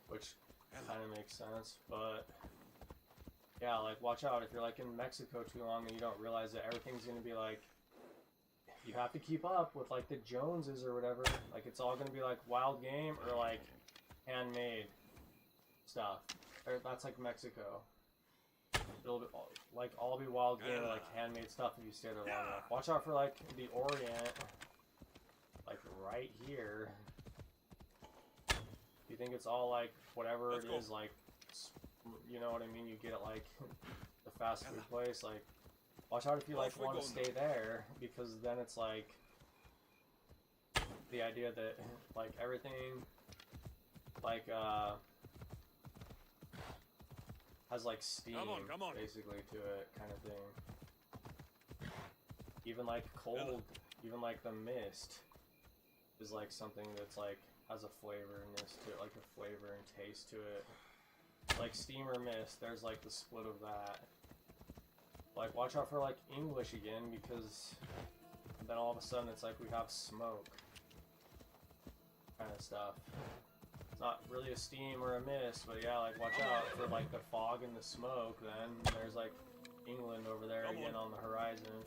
Speaker 1: which kind of makes sense. But yeah, like watch out if you're like in Mexico too long and you don't realize that everything's gonna be like, you have to keep up with like the Joneses or whatever. Like it's all gonna be like wild game or like handmade stuff. Or that's like Mexico. It'll be like all be wild game or like handmade stuff if you stay there long enough. Watch out for like the Orient, like right here. You think it's all like whatever
Speaker 2: Let's
Speaker 1: it
Speaker 2: go.
Speaker 1: is, like, you know what I mean? You get it like the fast food place, like. Watch out if you like
Speaker 2: Off we
Speaker 1: want to
Speaker 2: go
Speaker 1: stay there, because then it's like the idea that like everything like has like steam
Speaker 2: Come on.
Speaker 1: basically to it, kind of thing. Even like cold, even like the mist is like something that's like has a flavorness to it, like a flavor and taste to it. Like steam or mist, there's like the split of that. Like, watch out for, like, English again, because then all of a sudden it's like we have smoke kind of stuff. It's not really a steam or a mist, but yeah, like, watch out for, like, the fog and the smoke, then there's, like, England over there again on the horizon.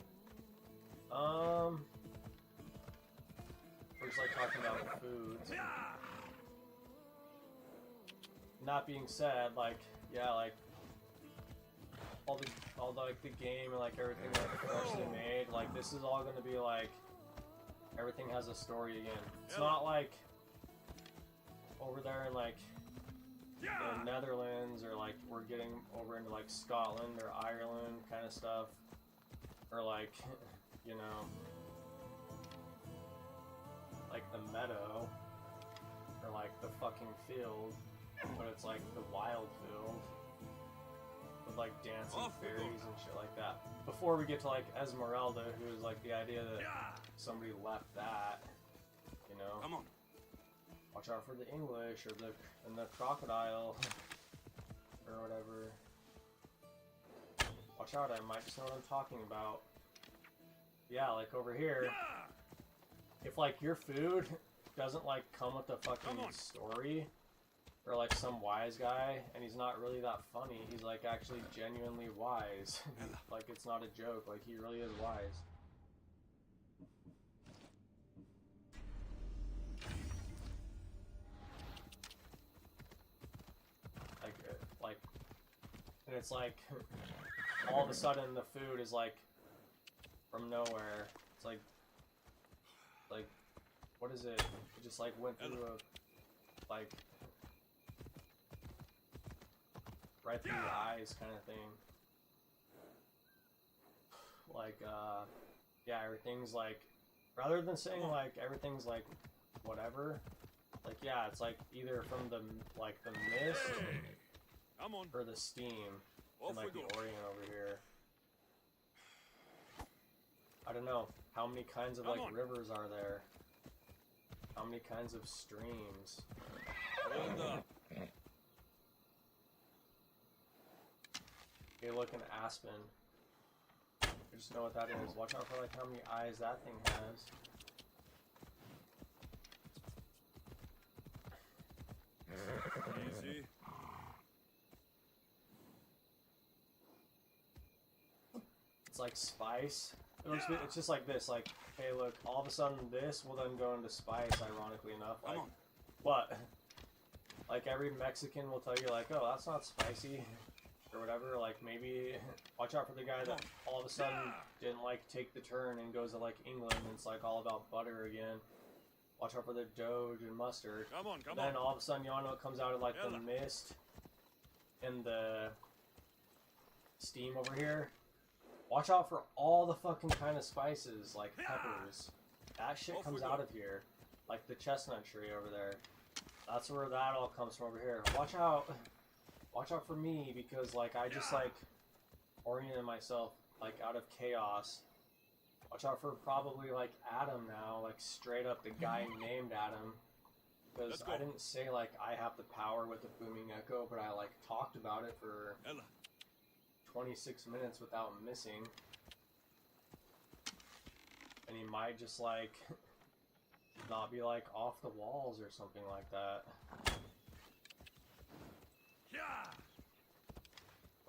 Speaker 1: We're just, like, talking about foods. That being said, like, yeah, like, all the like the game and like everything like freshly made, like this is all gonna be like everything has a story again. It's not like over there in like the Netherlands, or like we're getting over into like Scotland or Ireland kind of stuff, or like, you know, like the meadow, or like the fucking field, but it's like the wild field with like dancing fairies and shit like that. Before we get to like Esmeralda, who is like the idea that somebody left that, you know.
Speaker 2: Come on.
Speaker 1: Watch out for the English or the crocodile or whatever. Watch out, I might just know what I'm talking about. Yeah, like over here, if like your food doesn't like come with a fucking story, or like some wise guy, and he's not really that funny, he's like actually genuinely wise. Like it's not a joke, like he really is wise. Like, and it's like, all of a sudden the food is like, from nowhere. It's like, what is it? It just like went through a, like, right through your eyes kind of thing. Like, yeah, everything's like, rather than saying like, everything's like, whatever, like, yeah, it's like either from the, like, the mist,
Speaker 2: Come on.
Speaker 1: or the steam, and like the Orient over here. I don't know, how many kinds of like rivers are there? How many kinds of streams?
Speaker 2: Hold up.
Speaker 1: Okay, look, an aspen. I just know what that is. Watch out for like how many eyes that thing has.
Speaker 2: Easy.
Speaker 1: It's like spice. It's just like this, like, hey look, all of a sudden this will then go into spice, ironically enough. Like, what? Like every Mexican will tell you like, oh, that's not spicy, or whatever. Like maybe, watch out for the guy that all of a sudden didn't like take the turn and goes to like England and it's like all about butter again. Watch out for the Doge and mustard.
Speaker 2: Come on.
Speaker 1: Then all of a sudden you all know what comes out of like the mist and the steam over here. Watch out for all the fucking kind of spices, like peppers. That shit comes out of here. Like the chestnut tree over there. That's where that all comes from over here. Watch out for me, because like I just like oriented myself like out of chaos. Watch out for probably like Adam now, like straight up the guy named Adam. Because I didn't say like I have the power with the booming echo, but I like talked about it for 26 minutes without missing. And he might just like not be like off the walls or something like that.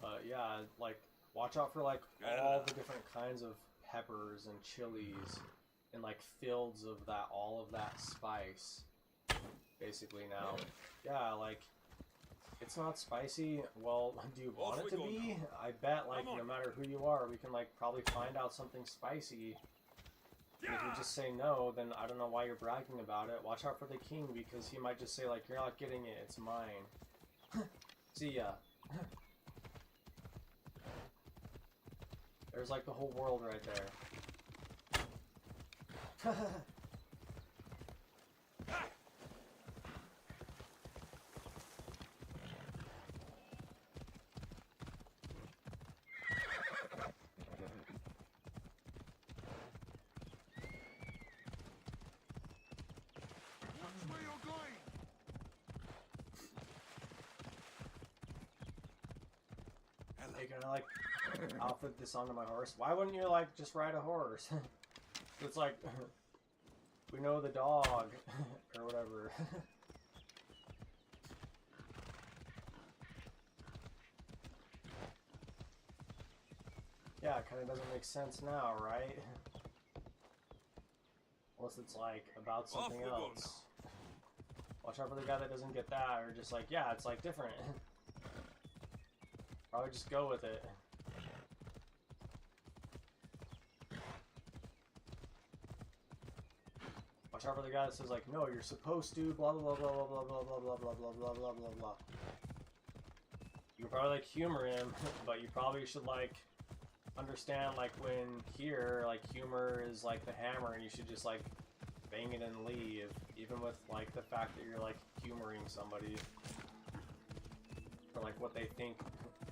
Speaker 1: But yeah, like watch out for like all the different kinds of peppers and chilies and like fields of that, all of that spice basically now. Yeah, like it's not spicy. Well, do you want it to be? I bet like no matter who you are, we can like probably find out something spicy. And if you just say no, then I don't know why you're bragging about it. Watch out for the king, because he might just say like, you're not getting it, it's mine. See ya. There's like the whole world right there.
Speaker 3: Where you're going?
Speaker 1: Hey, can I like outfit this onto my horse? Why wouldn't you like just ride a horse? It's like we know the dog or whatever. Yeah, it kind of doesn't make sense now, right? Unless it's like about something else. Watch out for the guy that doesn't get that, or just like, yeah, it's like different. Probably just go with it. Watch out for the guy that says like, no, you're supposed to, blah blah blah blah blah blah blah blah blah blah blah blah blah blah. You can probably like humor him, but you probably should like understand like when here like humor is like the hammer and you should just like bang it and leave, even with like the fact that you're like humoring somebody for like what they think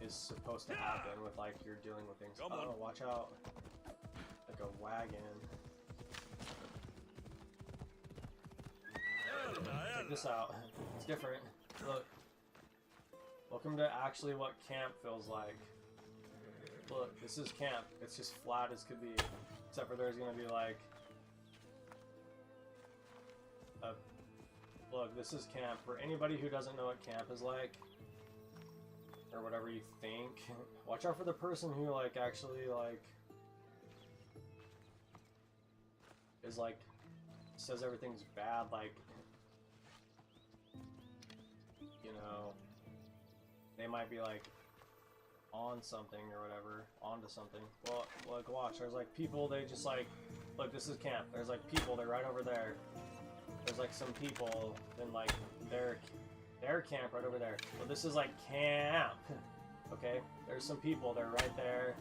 Speaker 1: is supposed to happen with like you're dealing with things.
Speaker 2: Come on.
Speaker 1: Oh, watch out. Like a wagon. Check this out. It's different. Look. Welcome to actually what camp feels like. Look, this is camp. It's just flat as could be. Except for there's gonna be like a... Look, this is camp. For anybody who doesn't know what camp is like, or whatever you think, watch out for the person who like actually like is like says everything's bad, like, you know, they might be like on something or whatever, onto something. Well, like watch, there's like people, they just like, look, this is camp. There's like people, they're right over there. There's like some people, then like their camp right over there. Well, this is like camp. Okay, there's some people, they're right there.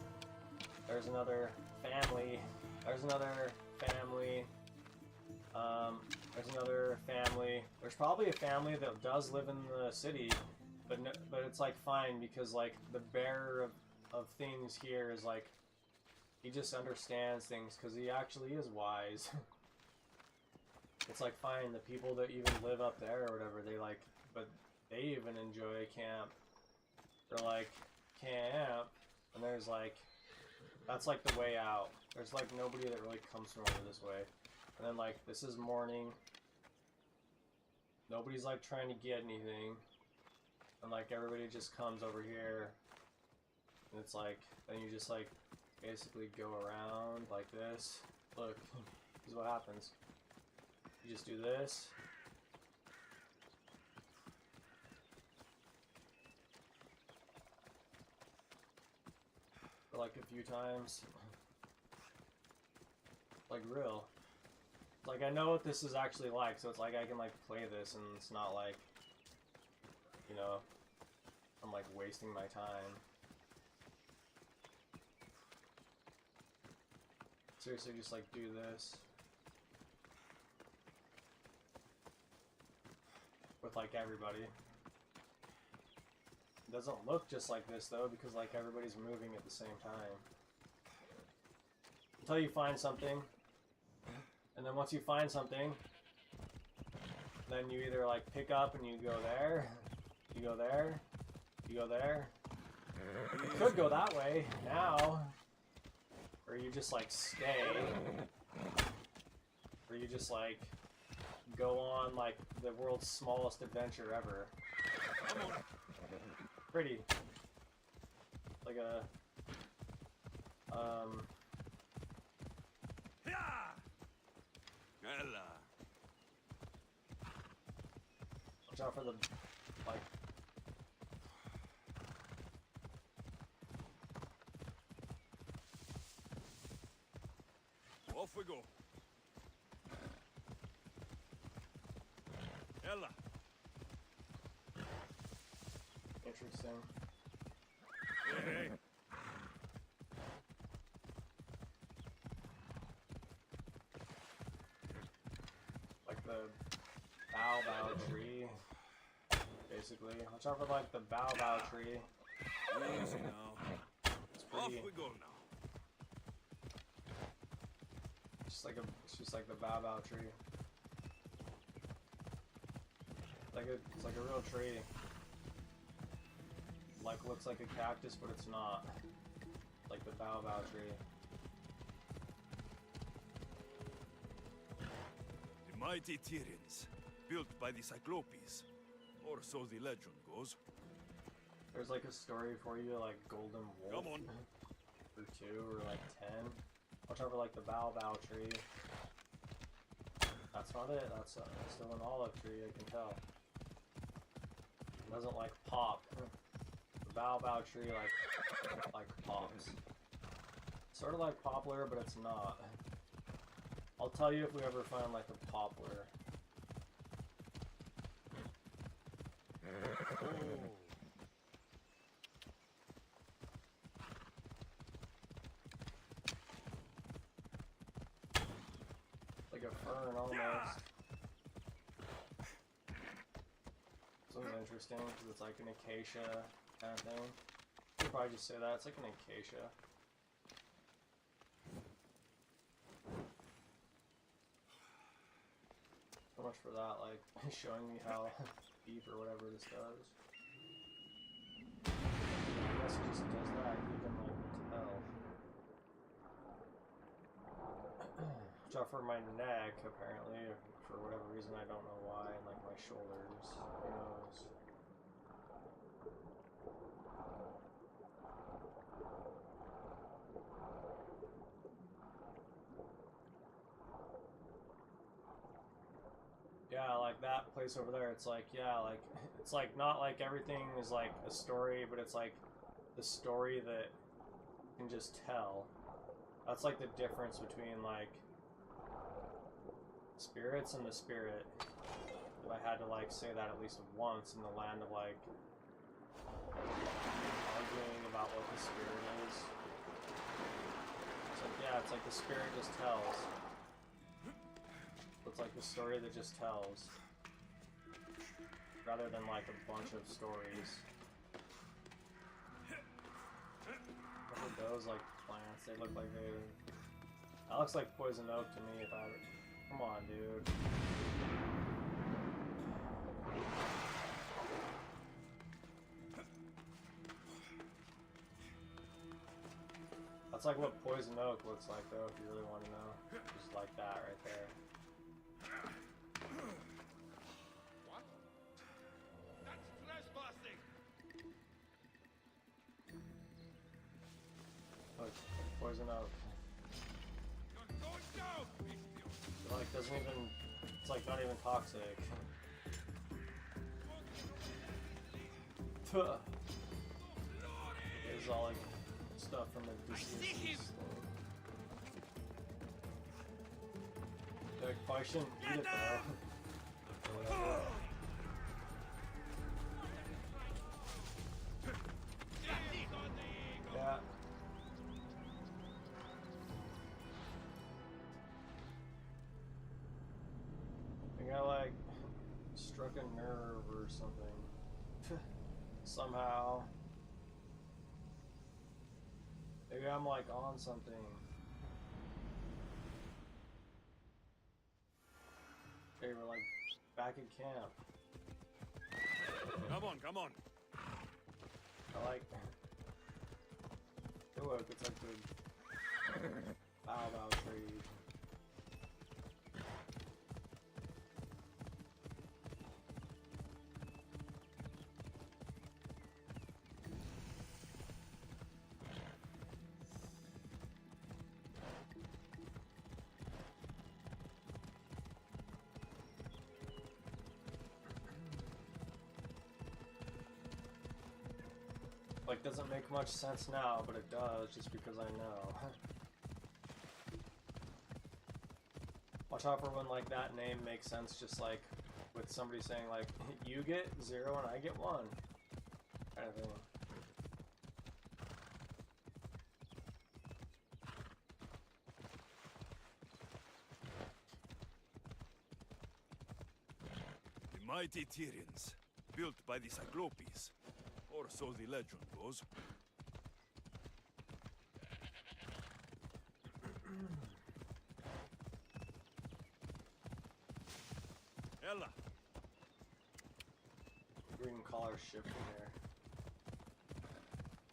Speaker 1: There's another family. There's another family. There's another family. There's probably a family that does live in the city, but no, but it's like fine because like the bearer of things here is like he just understands things because he actually is wise. It's like fine, the people that even live up there or whatever, they like, but they even enjoy camp. They're like camp, and there's like that's like the way out. There's like nobody that really comes from over this way. And then like this is morning. Nobody's like trying to get anything. And like everybody just comes over here. And it's like then you just like basically go around like this. Look, this is what happens. You just do this. For like a few times. Like real. Like I know what this is actually like, so it's like I can like play this and it's not like, you know, I'm like wasting my time. Seriously, just like do this. With like everybody. It doesn't look just like this though, because like everybody's moving at the same time. Until you find something. And then once you find something, then you either like pick up and you go there, you go there, you go there. You could go that way now. Or you just like stay. Or you just like go on like the world's smallest adventure ever. Pretty. Like a watch out for the like
Speaker 2: Off we go. Ella.
Speaker 1: interesting.
Speaker 2: Hey, hey.
Speaker 1: Like the bow tree. Basically. Watch out for like the bow tree.
Speaker 2: Easy now.
Speaker 1: It's
Speaker 2: Off
Speaker 1: pretty
Speaker 2: we go now.
Speaker 1: it's just like the bow tree. It's like a real tree. Like looks like a cactus, but it's not. Like the bow tree.
Speaker 2: The mighty Tyrans, built by the Cyclopes, or so the legend goes.
Speaker 1: There's like a story for you, like Golden Wolf.
Speaker 2: Come on.
Speaker 1: Or 2 or like 10. Watch out for like the bow tree. That's not it. That's still an olive tree. I can tell. It doesn't like pop. The bow tree like pops. Sort of like poplar, but it's not. I'll tell you if we ever find like a poplar.
Speaker 2: Oh.
Speaker 1: like a fern almost. This one's interesting because it's like an acacia kind of thing. You could probably just say that. It's like an acacia. So much for that, like, showing me how deep or whatever this does. I guess it just does that, you can, like, tell. Watch out for my neck, apparently, for whatever reason, I don't know why, and, like, my shoulders, who knows. Yeah, like that place over there, it's like, yeah, like, it's like not like everything is like a story, but it's like the story that you can just tell. That's like the difference between like spirits and the spirit. If I had to like say that at least once in the land of like arguing about what the spirit is. It's like, yeah, it's like the spirit just tells. It's like the story that just tells, rather than like a bunch of stories. Look at those like plants, they look like they... That looks like poison oak to me if I... Come on, dude. That's like what poison oak looks like though, if you really want to know. Just like that right there.
Speaker 3: What? That's trespassing!
Speaker 1: Look, poison oak.
Speaker 3: You're going down!
Speaker 1: It like doesn't even, it's like not even toxic. It's all like stuff from the deceased. Like, probably shouldn't eat it though. Or whatever. Yeah. I think I like struck a nerve or something. Somehow. Maybe I'm like on something. Okay, we're like back in camp.
Speaker 2: Come on, come on.
Speaker 1: I like. Oh look, it's like the baobab tree. Like, doesn't make much sense now, but it does, just because I know. Watch out for when, like, that name makes sense, just like, with somebody saying, like, you get 0 and I get 1. Kind of thing.
Speaker 2: The mighty Tyrians, built by the Cyclopes. Or so the legend goes. Ella.
Speaker 1: Green collar ship in there.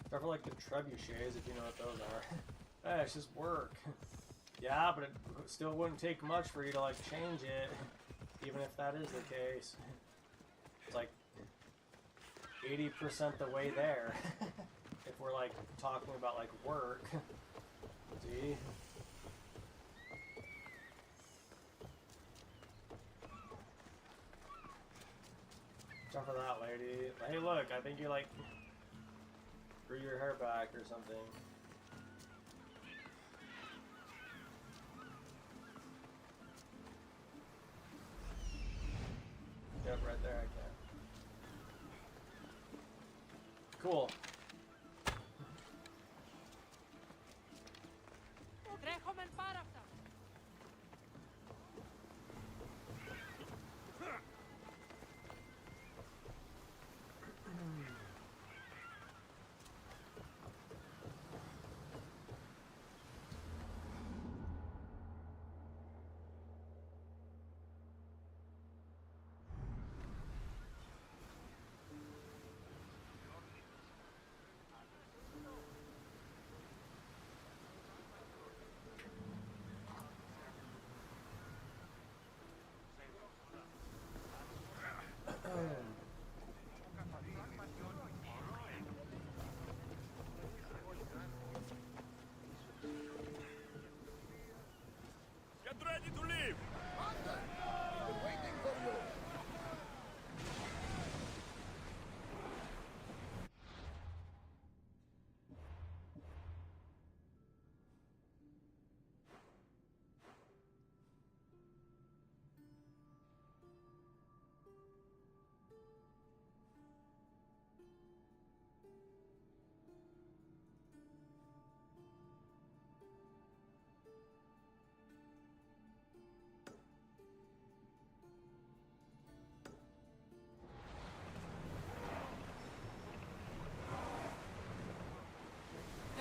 Speaker 1: Except for like the trebuchets, if you know what those are. Hey, it's just work. Yeah, but it still wouldn't take much for you to like change it, even if that is the case. It's like 80% the way there. If we're like talking about like work. See? Jump for that lady. Hey look, I think you like grew your hair back or something. Yep, right there I can. Cool.
Speaker 5: Τρέχομαι πάρα αυτά.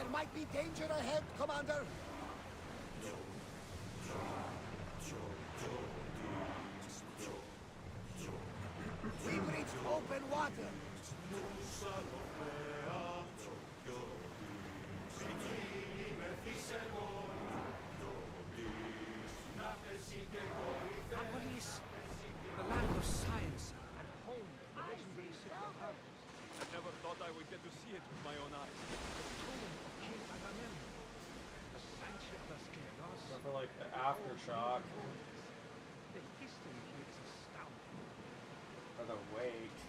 Speaker 5: There might be danger ahead, Commander. We've reached open water.
Speaker 6: Apolis, the land of science and home to the legendary city of Argos.
Speaker 2: I never thought I would get to see it with my own eyes.
Speaker 6: The tomb of King Agamemnon. The Sanctus Chaos.
Speaker 1: I feel like the aftershock
Speaker 6: The history here is astounding.
Speaker 1: or the wake.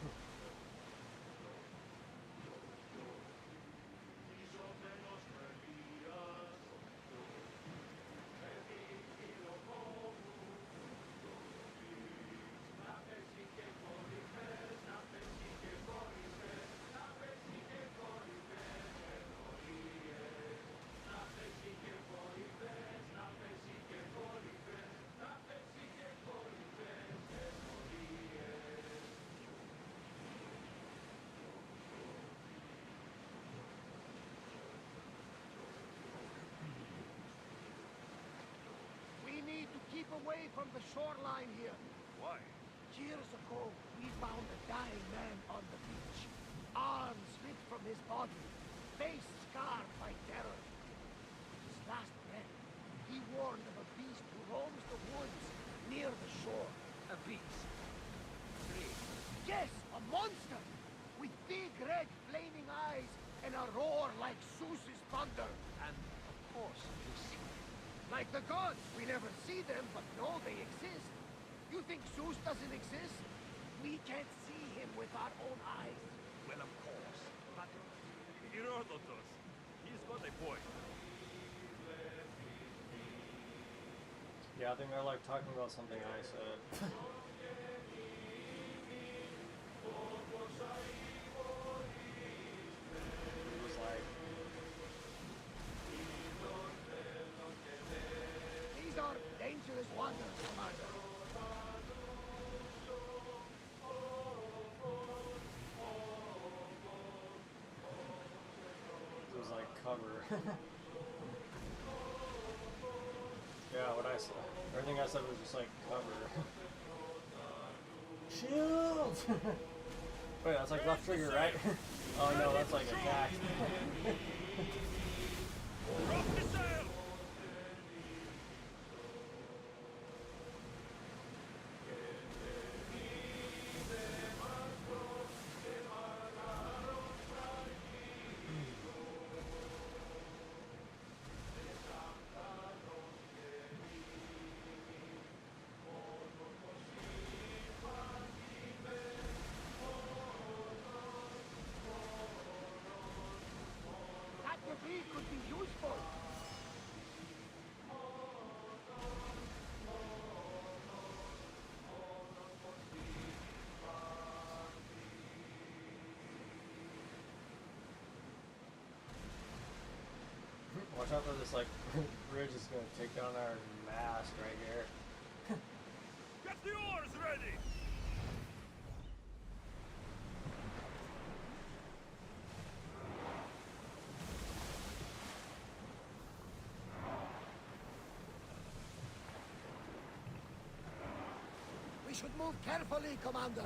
Speaker 5: We need to keep away from the shoreline here.
Speaker 2: Why?
Speaker 5: Years ago, we found a dying man on the beach. Arms ripped from his body, face scarred by terror. With his last breath, he warned of a beast who roams the woods near the shore.
Speaker 6: A beast.
Speaker 5: Yes, a monster! With big red flaming eyes and a roar like Zeus's thunder.
Speaker 6: And, of course, this.
Speaker 5: Like the gods, we never see them, but know they exist. You think Zeus doesn't exist? We can't see him with our own eyes.
Speaker 6: Well, of course. But
Speaker 2: Herodotus. He's got a point.
Speaker 1: Yeah, I think they're like talking about something I said. It was like,
Speaker 5: These are dangerous waters, Commander.
Speaker 1: it was like cover. Yeah, what I said, everything I said was just like cover. Shield! Wait, that's like left trigger, right? Oh no, that's like attack.
Speaker 2: Drop the sail!
Speaker 5: That debris could be useful.
Speaker 1: Watch out for this like bridge is gonna take down our mast right here.
Speaker 2: Get the oars ready!
Speaker 5: We should move carefully, Commander.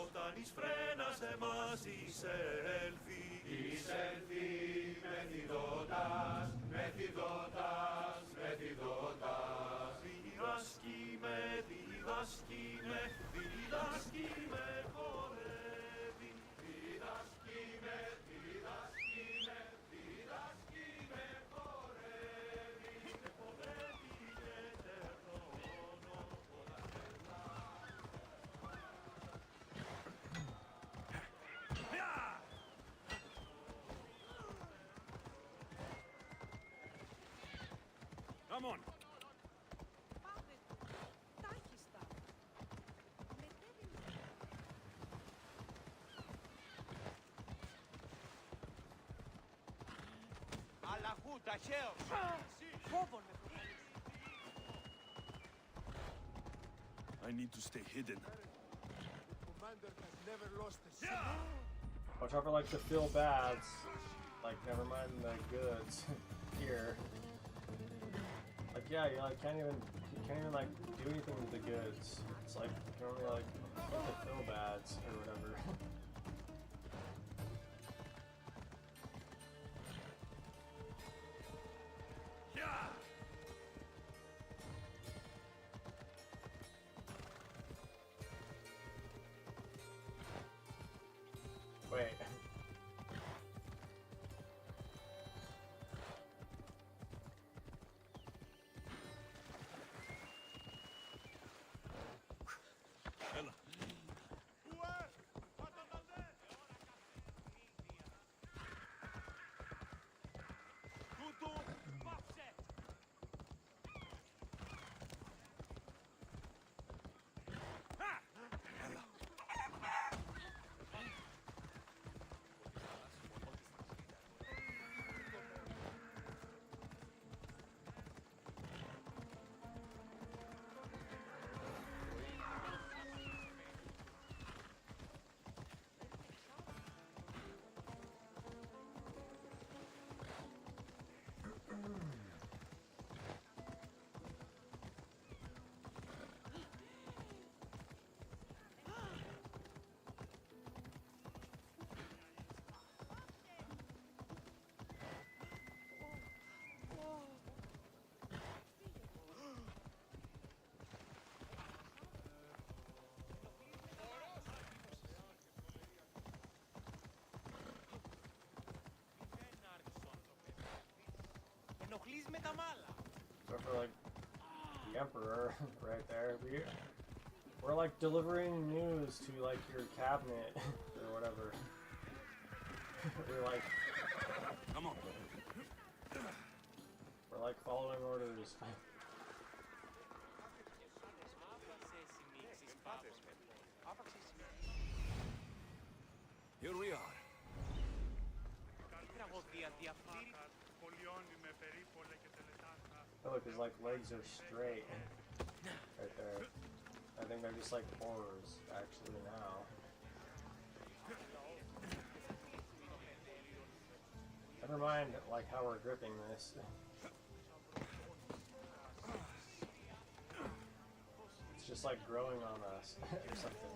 Speaker 2: Όταν εις φρένασε μας εισέλθει διδάσκει με χορεύει, διδάσκει με χορεύει, και ποδεύει και τερνώνω όταν Come on!
Speaker 7: Πάτε του, τάχιστα. Μετέβη.
Speaker 4: Αλλαχού, ταχαίως. Φόβον με προκαλείς.
Speaker 2: I need to stay hidden.
Speaker 3: Commander has never lost a single.
Speaker 1: Watch out for like the feel bads. Like never mind the goods here. Like yeah, you like can't even like do anything with the goods. It's like you can only like get the feel bads or whatever. Wait.
Speaker 2: Ella,
Speaker 4: Ενοχλείς με τα μάλα.
Speaker 1: So for like the emperor right there, we're like delivering news to like your cabinet or whatever. We're like
Speaker 2: come on.
Speaker 1: we're like following orders.
Speaker 2: Here we are.
Speaker 4: Τραγωδία διαφθείρει.
Speaker 1: Oh, look, his like legs are straight right there. I think they're just like horrors actually now. Never mind like how we're gripping this. It's just like growing on us or something.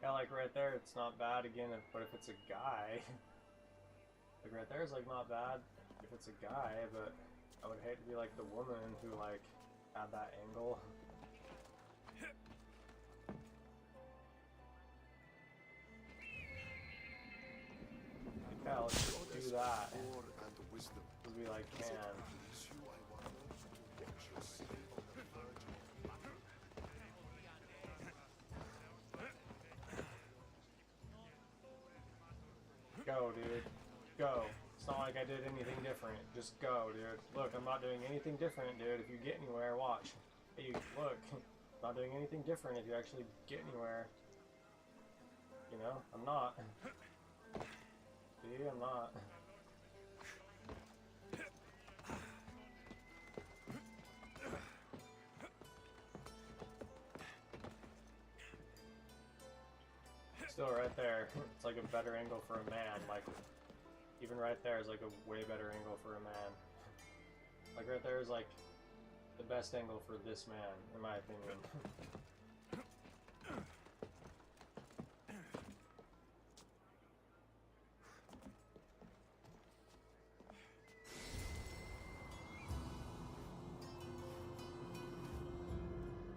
Speaker 1: Yeah, like right there, it's not bad again, but if it's a guy, like right there is like not bad if it's a guy, but I would hate to be like the woman who like had that angle. Yeah, let's just do that. As we like can. Go, dude. Go. It's not like I did anything different. Just go, dude. Look, I'm not doing anything different, dude. If you get anywhere, watch. Hey, look. I'm not doing anything different if you actually get anywhere. You know? I'm not. See? I'm not. Still right there, it's like a better angle for a man, like, even right there is like a way better angle for a man. Like right there is like the best angle for this man, in my opinion.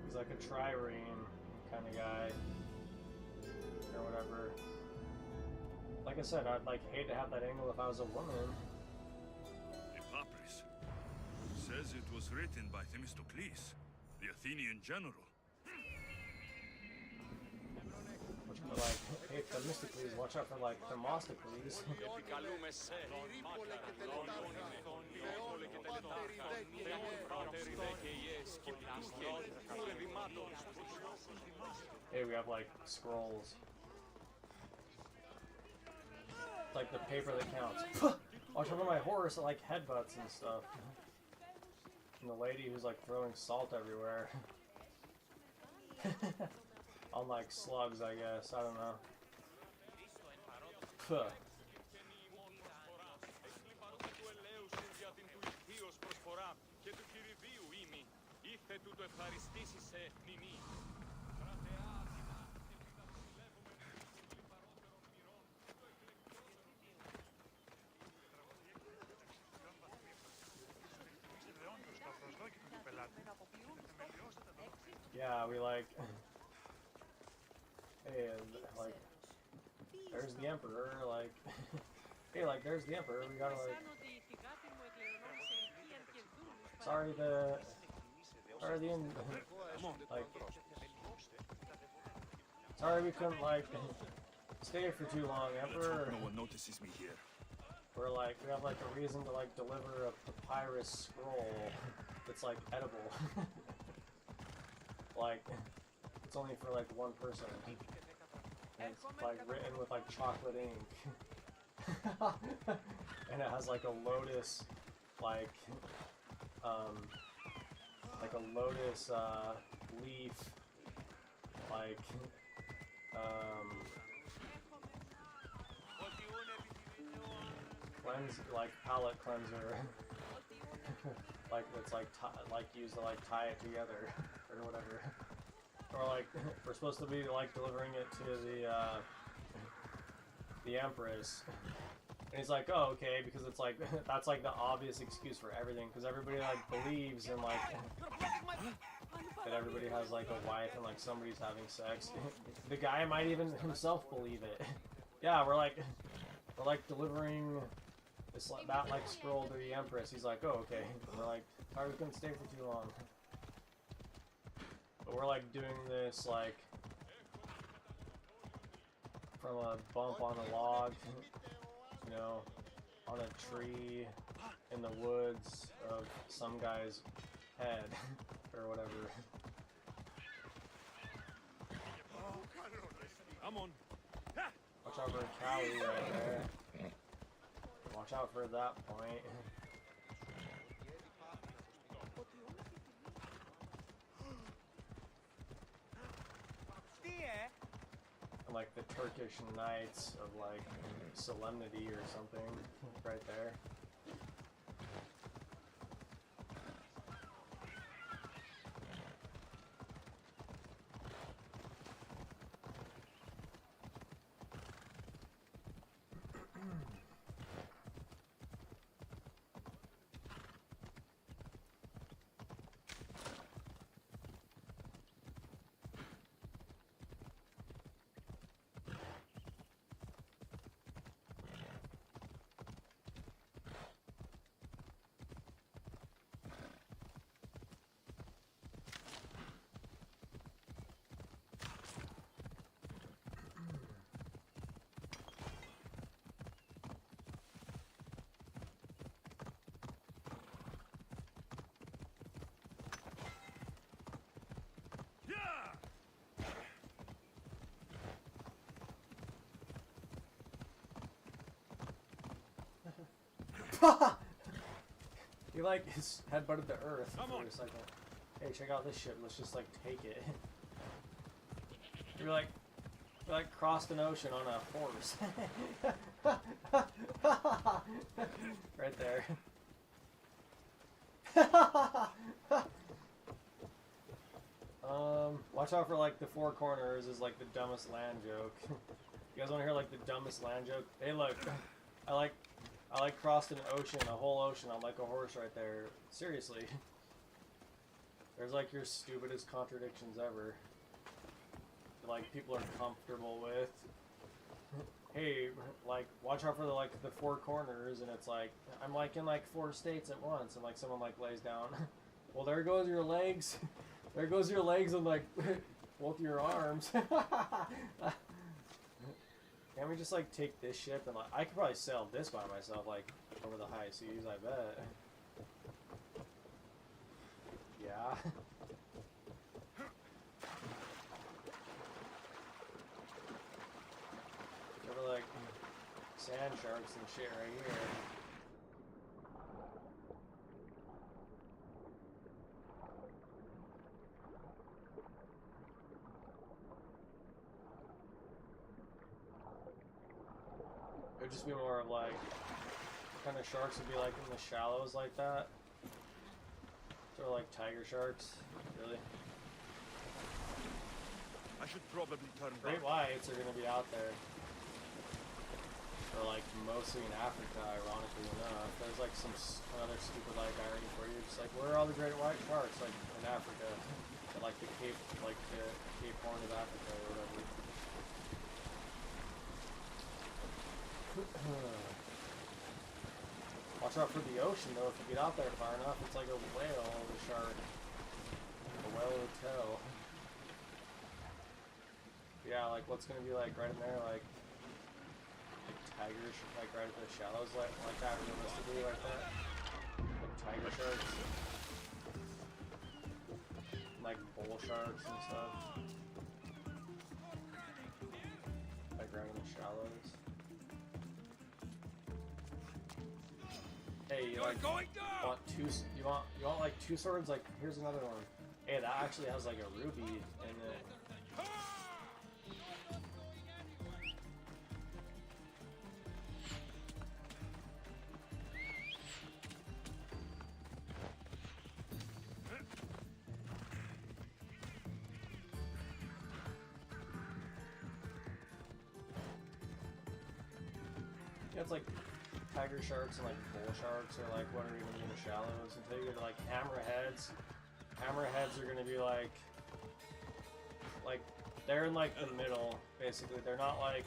Speaker 1: He's like a trireme kind of guy. Or whatever. like I said, I'd like hate to have that angle if I was a woman.
Speaker 2: The papyrus says it was written by Themistocles, the Athenian general.
Speaker 1: Which would like, hey, Themistocles, watch out for like Themistocles.
Speaker 4: Επικαλούμε σε
Speaker 1: Hey, we have like scrolls. It's like the paper that counts. Watch out for my horse that like headbutts and stuff. And the lady who's like throwing salt everywhere. On like slugs, I guess. I don't know. Puh. Yeah, we like. Hey, like, there's the emperor. Like, hey, like, there's the emperor. We gotta like. Sorry, the like. Sorry, we couldn't like stay for too long, emperor.
Speaker 2: No one notices me here.
Speaker 1: We're like, we have like a reason to like deliver a papyrus scroll that's like edible. Like, it's only for like one person. And it's like written with like chocolate ink. And it has like a lotus, like a lotus leaf, like like palette cleanser. Like it's like used to like tie it together or whatever. Or like we're supposed to be like delivering it to the Empress. And he's like, oh, okay, because it's like that's like the obvious excuse for everything, because everybody like believes in like that everybody has like a wife and like somebody's having sex. The guy might even himself believe it. Yeah, we're like delivering this that like scroll to the Empress. He's like, oh, okay. And we're like, sorry, we couldn't stay for too long. But we're like doing this like from a bump on a log, you know, on a tree in the woods of some guy's head or whatever.
Speaker 2: Come on.
Speaker 1: Watch out for Callie right there. Watch out for that point. And like the Turkish Knights of like Solemnity or something right there. He like his head butted the earth for a second. Hey, check out this shit. Let's just like take it. You're like crossed an ocean on a horse. Right there. Watch out for like the four corners is like the dumbest land joke. You guys want to hear like the dumbest land joke? Hey, look, I like crossed an ocean, a whole ocean on like a horse right there. Seriously. There's like your stupidest contradictions ever. That, like people are comfortable with. hey, like, watch out for the, like, the 4 corners, and it's like, I'm, like, in, like, 4 states at once, and, like, someone, like, lays down, well, there goes your legs, there goes your legs and, like, both your arms. Can't we just, like, take this ship and, like, I could probably sail this by myself, like, over the high seas, I bet. Yeah. There were, like, sand sharks and shit right here. It would just be more of like, what kind of sharks would be like in the shallows like that? Sort of like tiger sharks, really.
Speaker 2: I should probably turn
Speaker 1: Great
Speaker 2: back.
Speaker 1: whites are gonna be out there. Or like mostly in Africa, ironically enough. There's like some other stupid like irony for you. Just like, where are all the great white sharks? Like in Africa. At, like the Cape Horn of Africa or whatever. Watch out for the ocean though, if you get out there far enough, it's like a whale of a shark. A whale hotel. Yeah, like what's gonna be like right in there, like tigers, like right at the shallows, like that, realistically, like that? Like tiger sharks. Like bull sharks and stuff. Like right in the shallows. Hey, you like want two? You want like 2 swords? Like here's another one. Hey, that actually has like a ruby in it. Yeah, it's like tiger sharks and like bull sharks are like what are even in the shallows until you get to like hammerheads. Hammerheads are gonna be like they're in like the middle basically. They're not like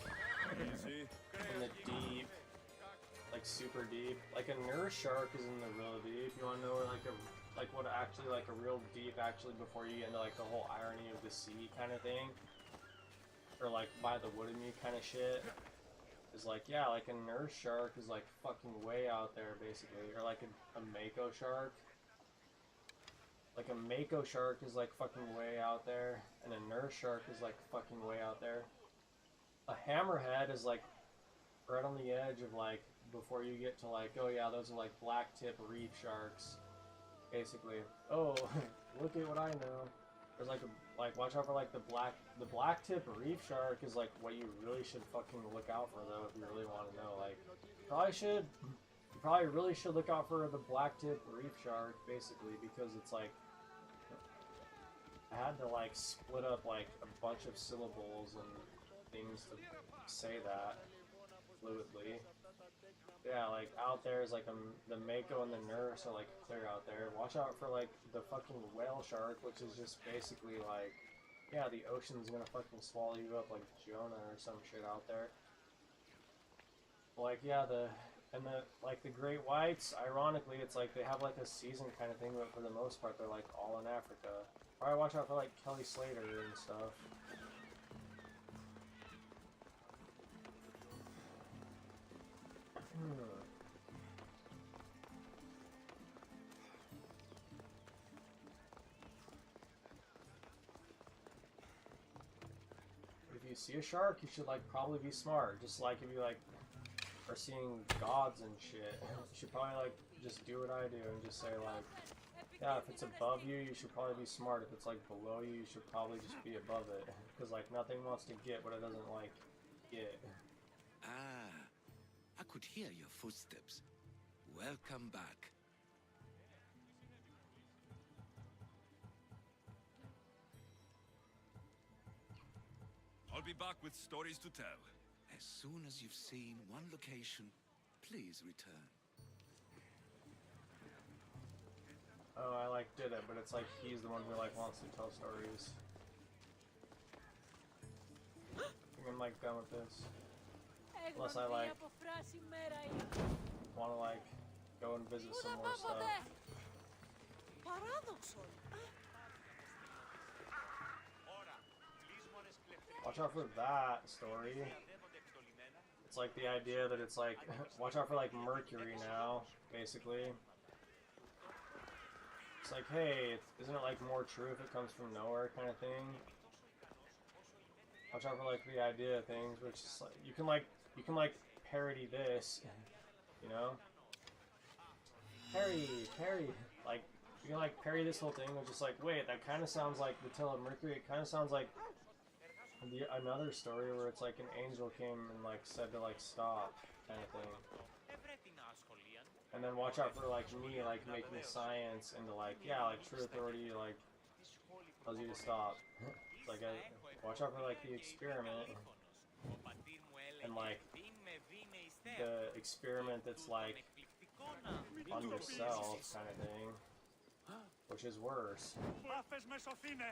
Speaker 2: Easy.
Speaker 1: in the deep, like super deep. Like a nurse shark is in the real deep. You wanna know like what actually like a real deep actually before you get into like the whole irony of the sea kind of thing, or like by the wood of me kind of shit. Is like, yeah, like a nurse shark is like fucking way out there basically, or like a mako shark. Like a mako shark is like fucking way out there, and a nurse shark is like fucking way out there. A hammerhead is like right on the edge of like before you get to like, oh yeah, those are like black tip reef sharks, basically. Oh, look at what I know. There's like watch out for like the black tip reef shark is like what you really should fucking look out for though if you really want to know. Like you probably really should look out for the black tip reef shark basically, because it's like I had to like split up like a bunch of syllables and things to say that fluidly. Yeah, like out there is like the mako and the nurse are like clear out there. Watch out for like the fucking whale shark, which is just basically like, yeah, the ocean's gonna fucking swallow you up like Jonah or some shit out there. Like yeah, the great whites, ironically, it's like they have like a season kind of thing, but for the most part they're like all in Africa. Probably watch out for like Kelly Slater and stuff. If you see a shark, you should like probably be smart. Just like if you like are seeing gods and shit, you should probably like just do what I do and just say like, yeah, if it's above you, you should probably be smart. If it's like below you, you should probably just be above it. Because like nothing wants to get what it doesn't like get.
Speaker 6: Ah, I could hear your footsteps. Welcome back.
Speaker 2: I'll be back with stories to tell.
Speaker 6: As soon as you've seen one location, please return.
Speaker 1: Oh, I like did it, but it's like he's the one who like wants to tell stories. I think I'm like done with this. Unless I like want to like go and visit some more stuff.
Speaker 7: Παράδοξο.
Speaker 1: Watch out for that story. It's like the idea that it's like, watch out for like Mercury now, basically. It's like, hey, isn't it like more true if it comes from nowhere kind of thing? Watch out for like the idea of things, which is like, you can like parody this, you know? Parry, like, you can like parry this whole thing, which is like, wait, that kind of sounds like the Tale of Mercury. It kind of sounds like another story where it's like an angel came and like said to like stop, kind of thing. And then watch out for like me like making science into like, yeah, like true authority like tells you to stop. It's like watch out for like the experiment and like the experiment that's like on yourself kind of thing, which is worse.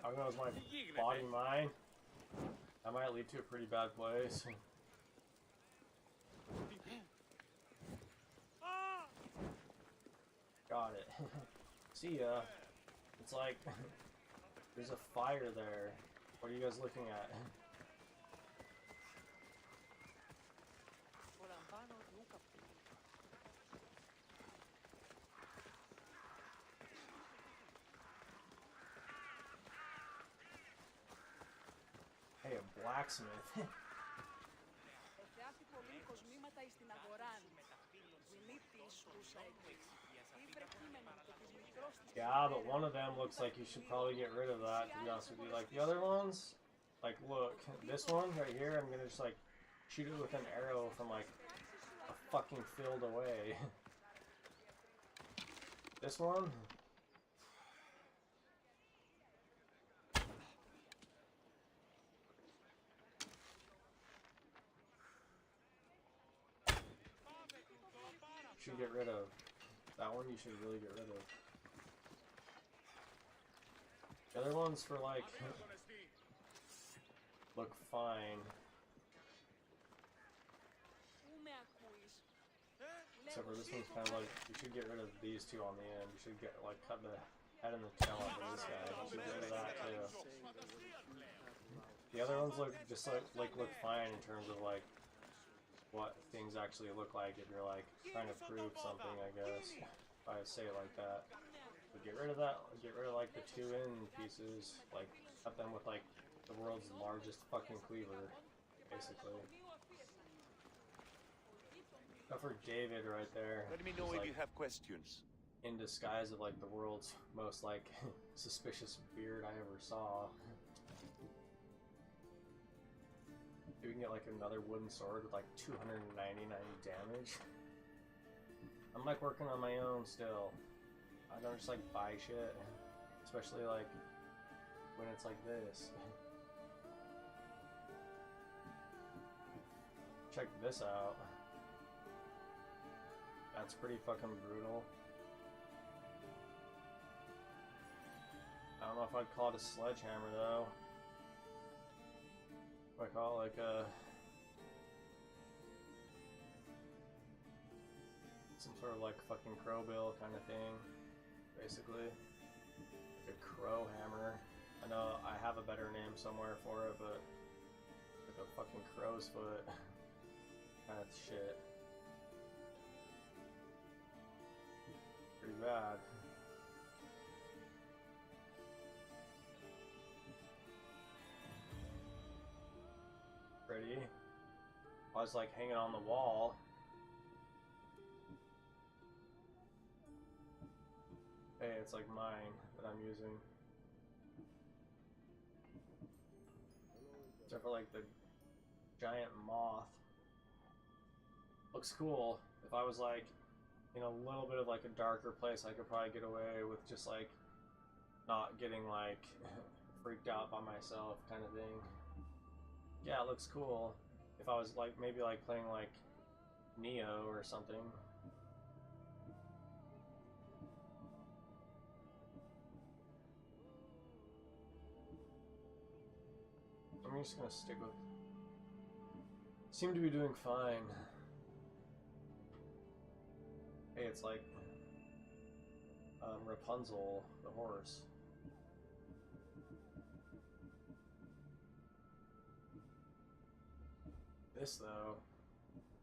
Speaker 1: I don't know, is my body mine? That might lead to a pretty bad place. Got it. See ya. It's like there's a fire there. What are you guys looking at? Hey, a blacksmith.
Speaker 7: Εφιάστη πολλοί κοσμήματα εις την αγορά. Ζημίτης ούσα εκείς. Ήβρε κείμενο το της μικρός της.
Speaker 1: Yeah, but one of them looks like you should probably get rid of that, to be honest with you. Like, the other ones, like, look, this one right here, I'm gonna just, like, shoot it with an arrow from, like, a fucking field away. This one? Should get rid of. That one you should really get rid of. The other ones for like look fine. Except for this one's kind of like, you should get rid of these two on the end. You should get like cut the head and the tail off of this guy. You should get rid of that too. The other ones look just like look fine in terms of like what things actually look like if you're like trying to prove something, I guess. If I say it like that. But get rid of that, get rid of like the two end pieces, like cut them with like the world's largest fucking cleaver, basically. Except for David right there.
Speaker 8: Let me know if
Speaker 1: like,
Speaker 8: you have questions.
Speaker 1: in disguise of like the world's most like suspicious beard I ever saw. We can get like another wooden sword with like 299 damage. I'm like working on my own still. I don't just like buy shit, especially like when it's like this. Check this out. That's pretty fucking brutal. I don't know if I'd call it a sledgehammer though. I call it like a some sort of like fucking crow bill kind of thing, basically. Like a crow hammer. I know I have a better name somewhere for it, but like a fucking crow's foot kind of shit. Pretty bad. Ready? I was like hanging on the wall. Hey, it's like mine that I'm using. Except for like the giant moth. Looks cool. If I was like in a little bit of like a darker place, I could probably get away with just like not getting like freaked out by myself kind of thing. Yeah, it looks cool. If I was like maybe like playing like Neo or something. I'm just gonna seem to be doing fine. Hey, it's like Rapunzel, the horse. This though,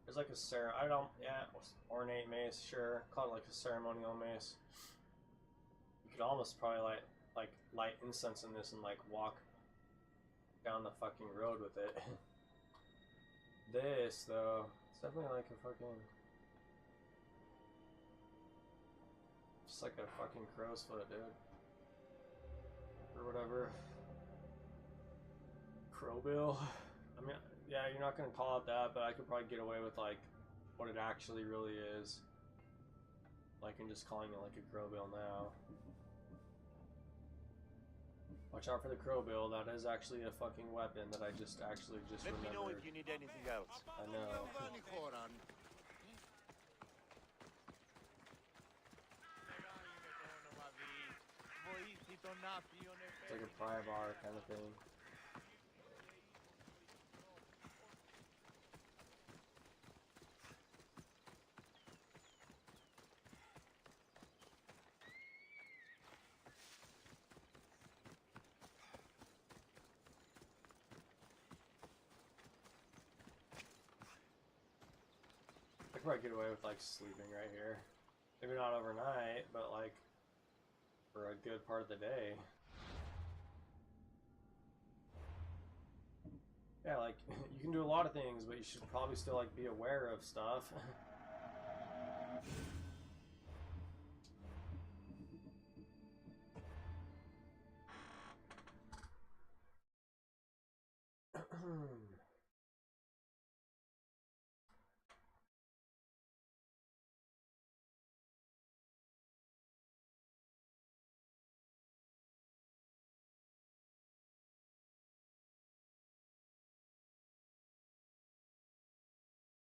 Speaker 1: there's like a ornate mace, sure. Call it like a ceremonial mace. You could almost probably like light incense in this and like walk down the fucking road with it. This though, it's definitely like a fucking, just like a fucking crow's foot, dude, or whatever. Crowbill. I mean, yeah, you're not gonna call it that, but I could probably get away with like what it actually really is. Like, I'm just calling it like a crowbill now. Watch out for the crowbill. That is actually a fucking weapon that I just remembered.
Speaker 4: Let me know if you need anything else.
Speaker 1: I know. It's like a pry bar kind of thing. I could probably get away with like sleeping right here. Maybe not overnight, but like for a good part of the day. Yeah, like you can do a lot of things, but you should probably still like be aware of stuff.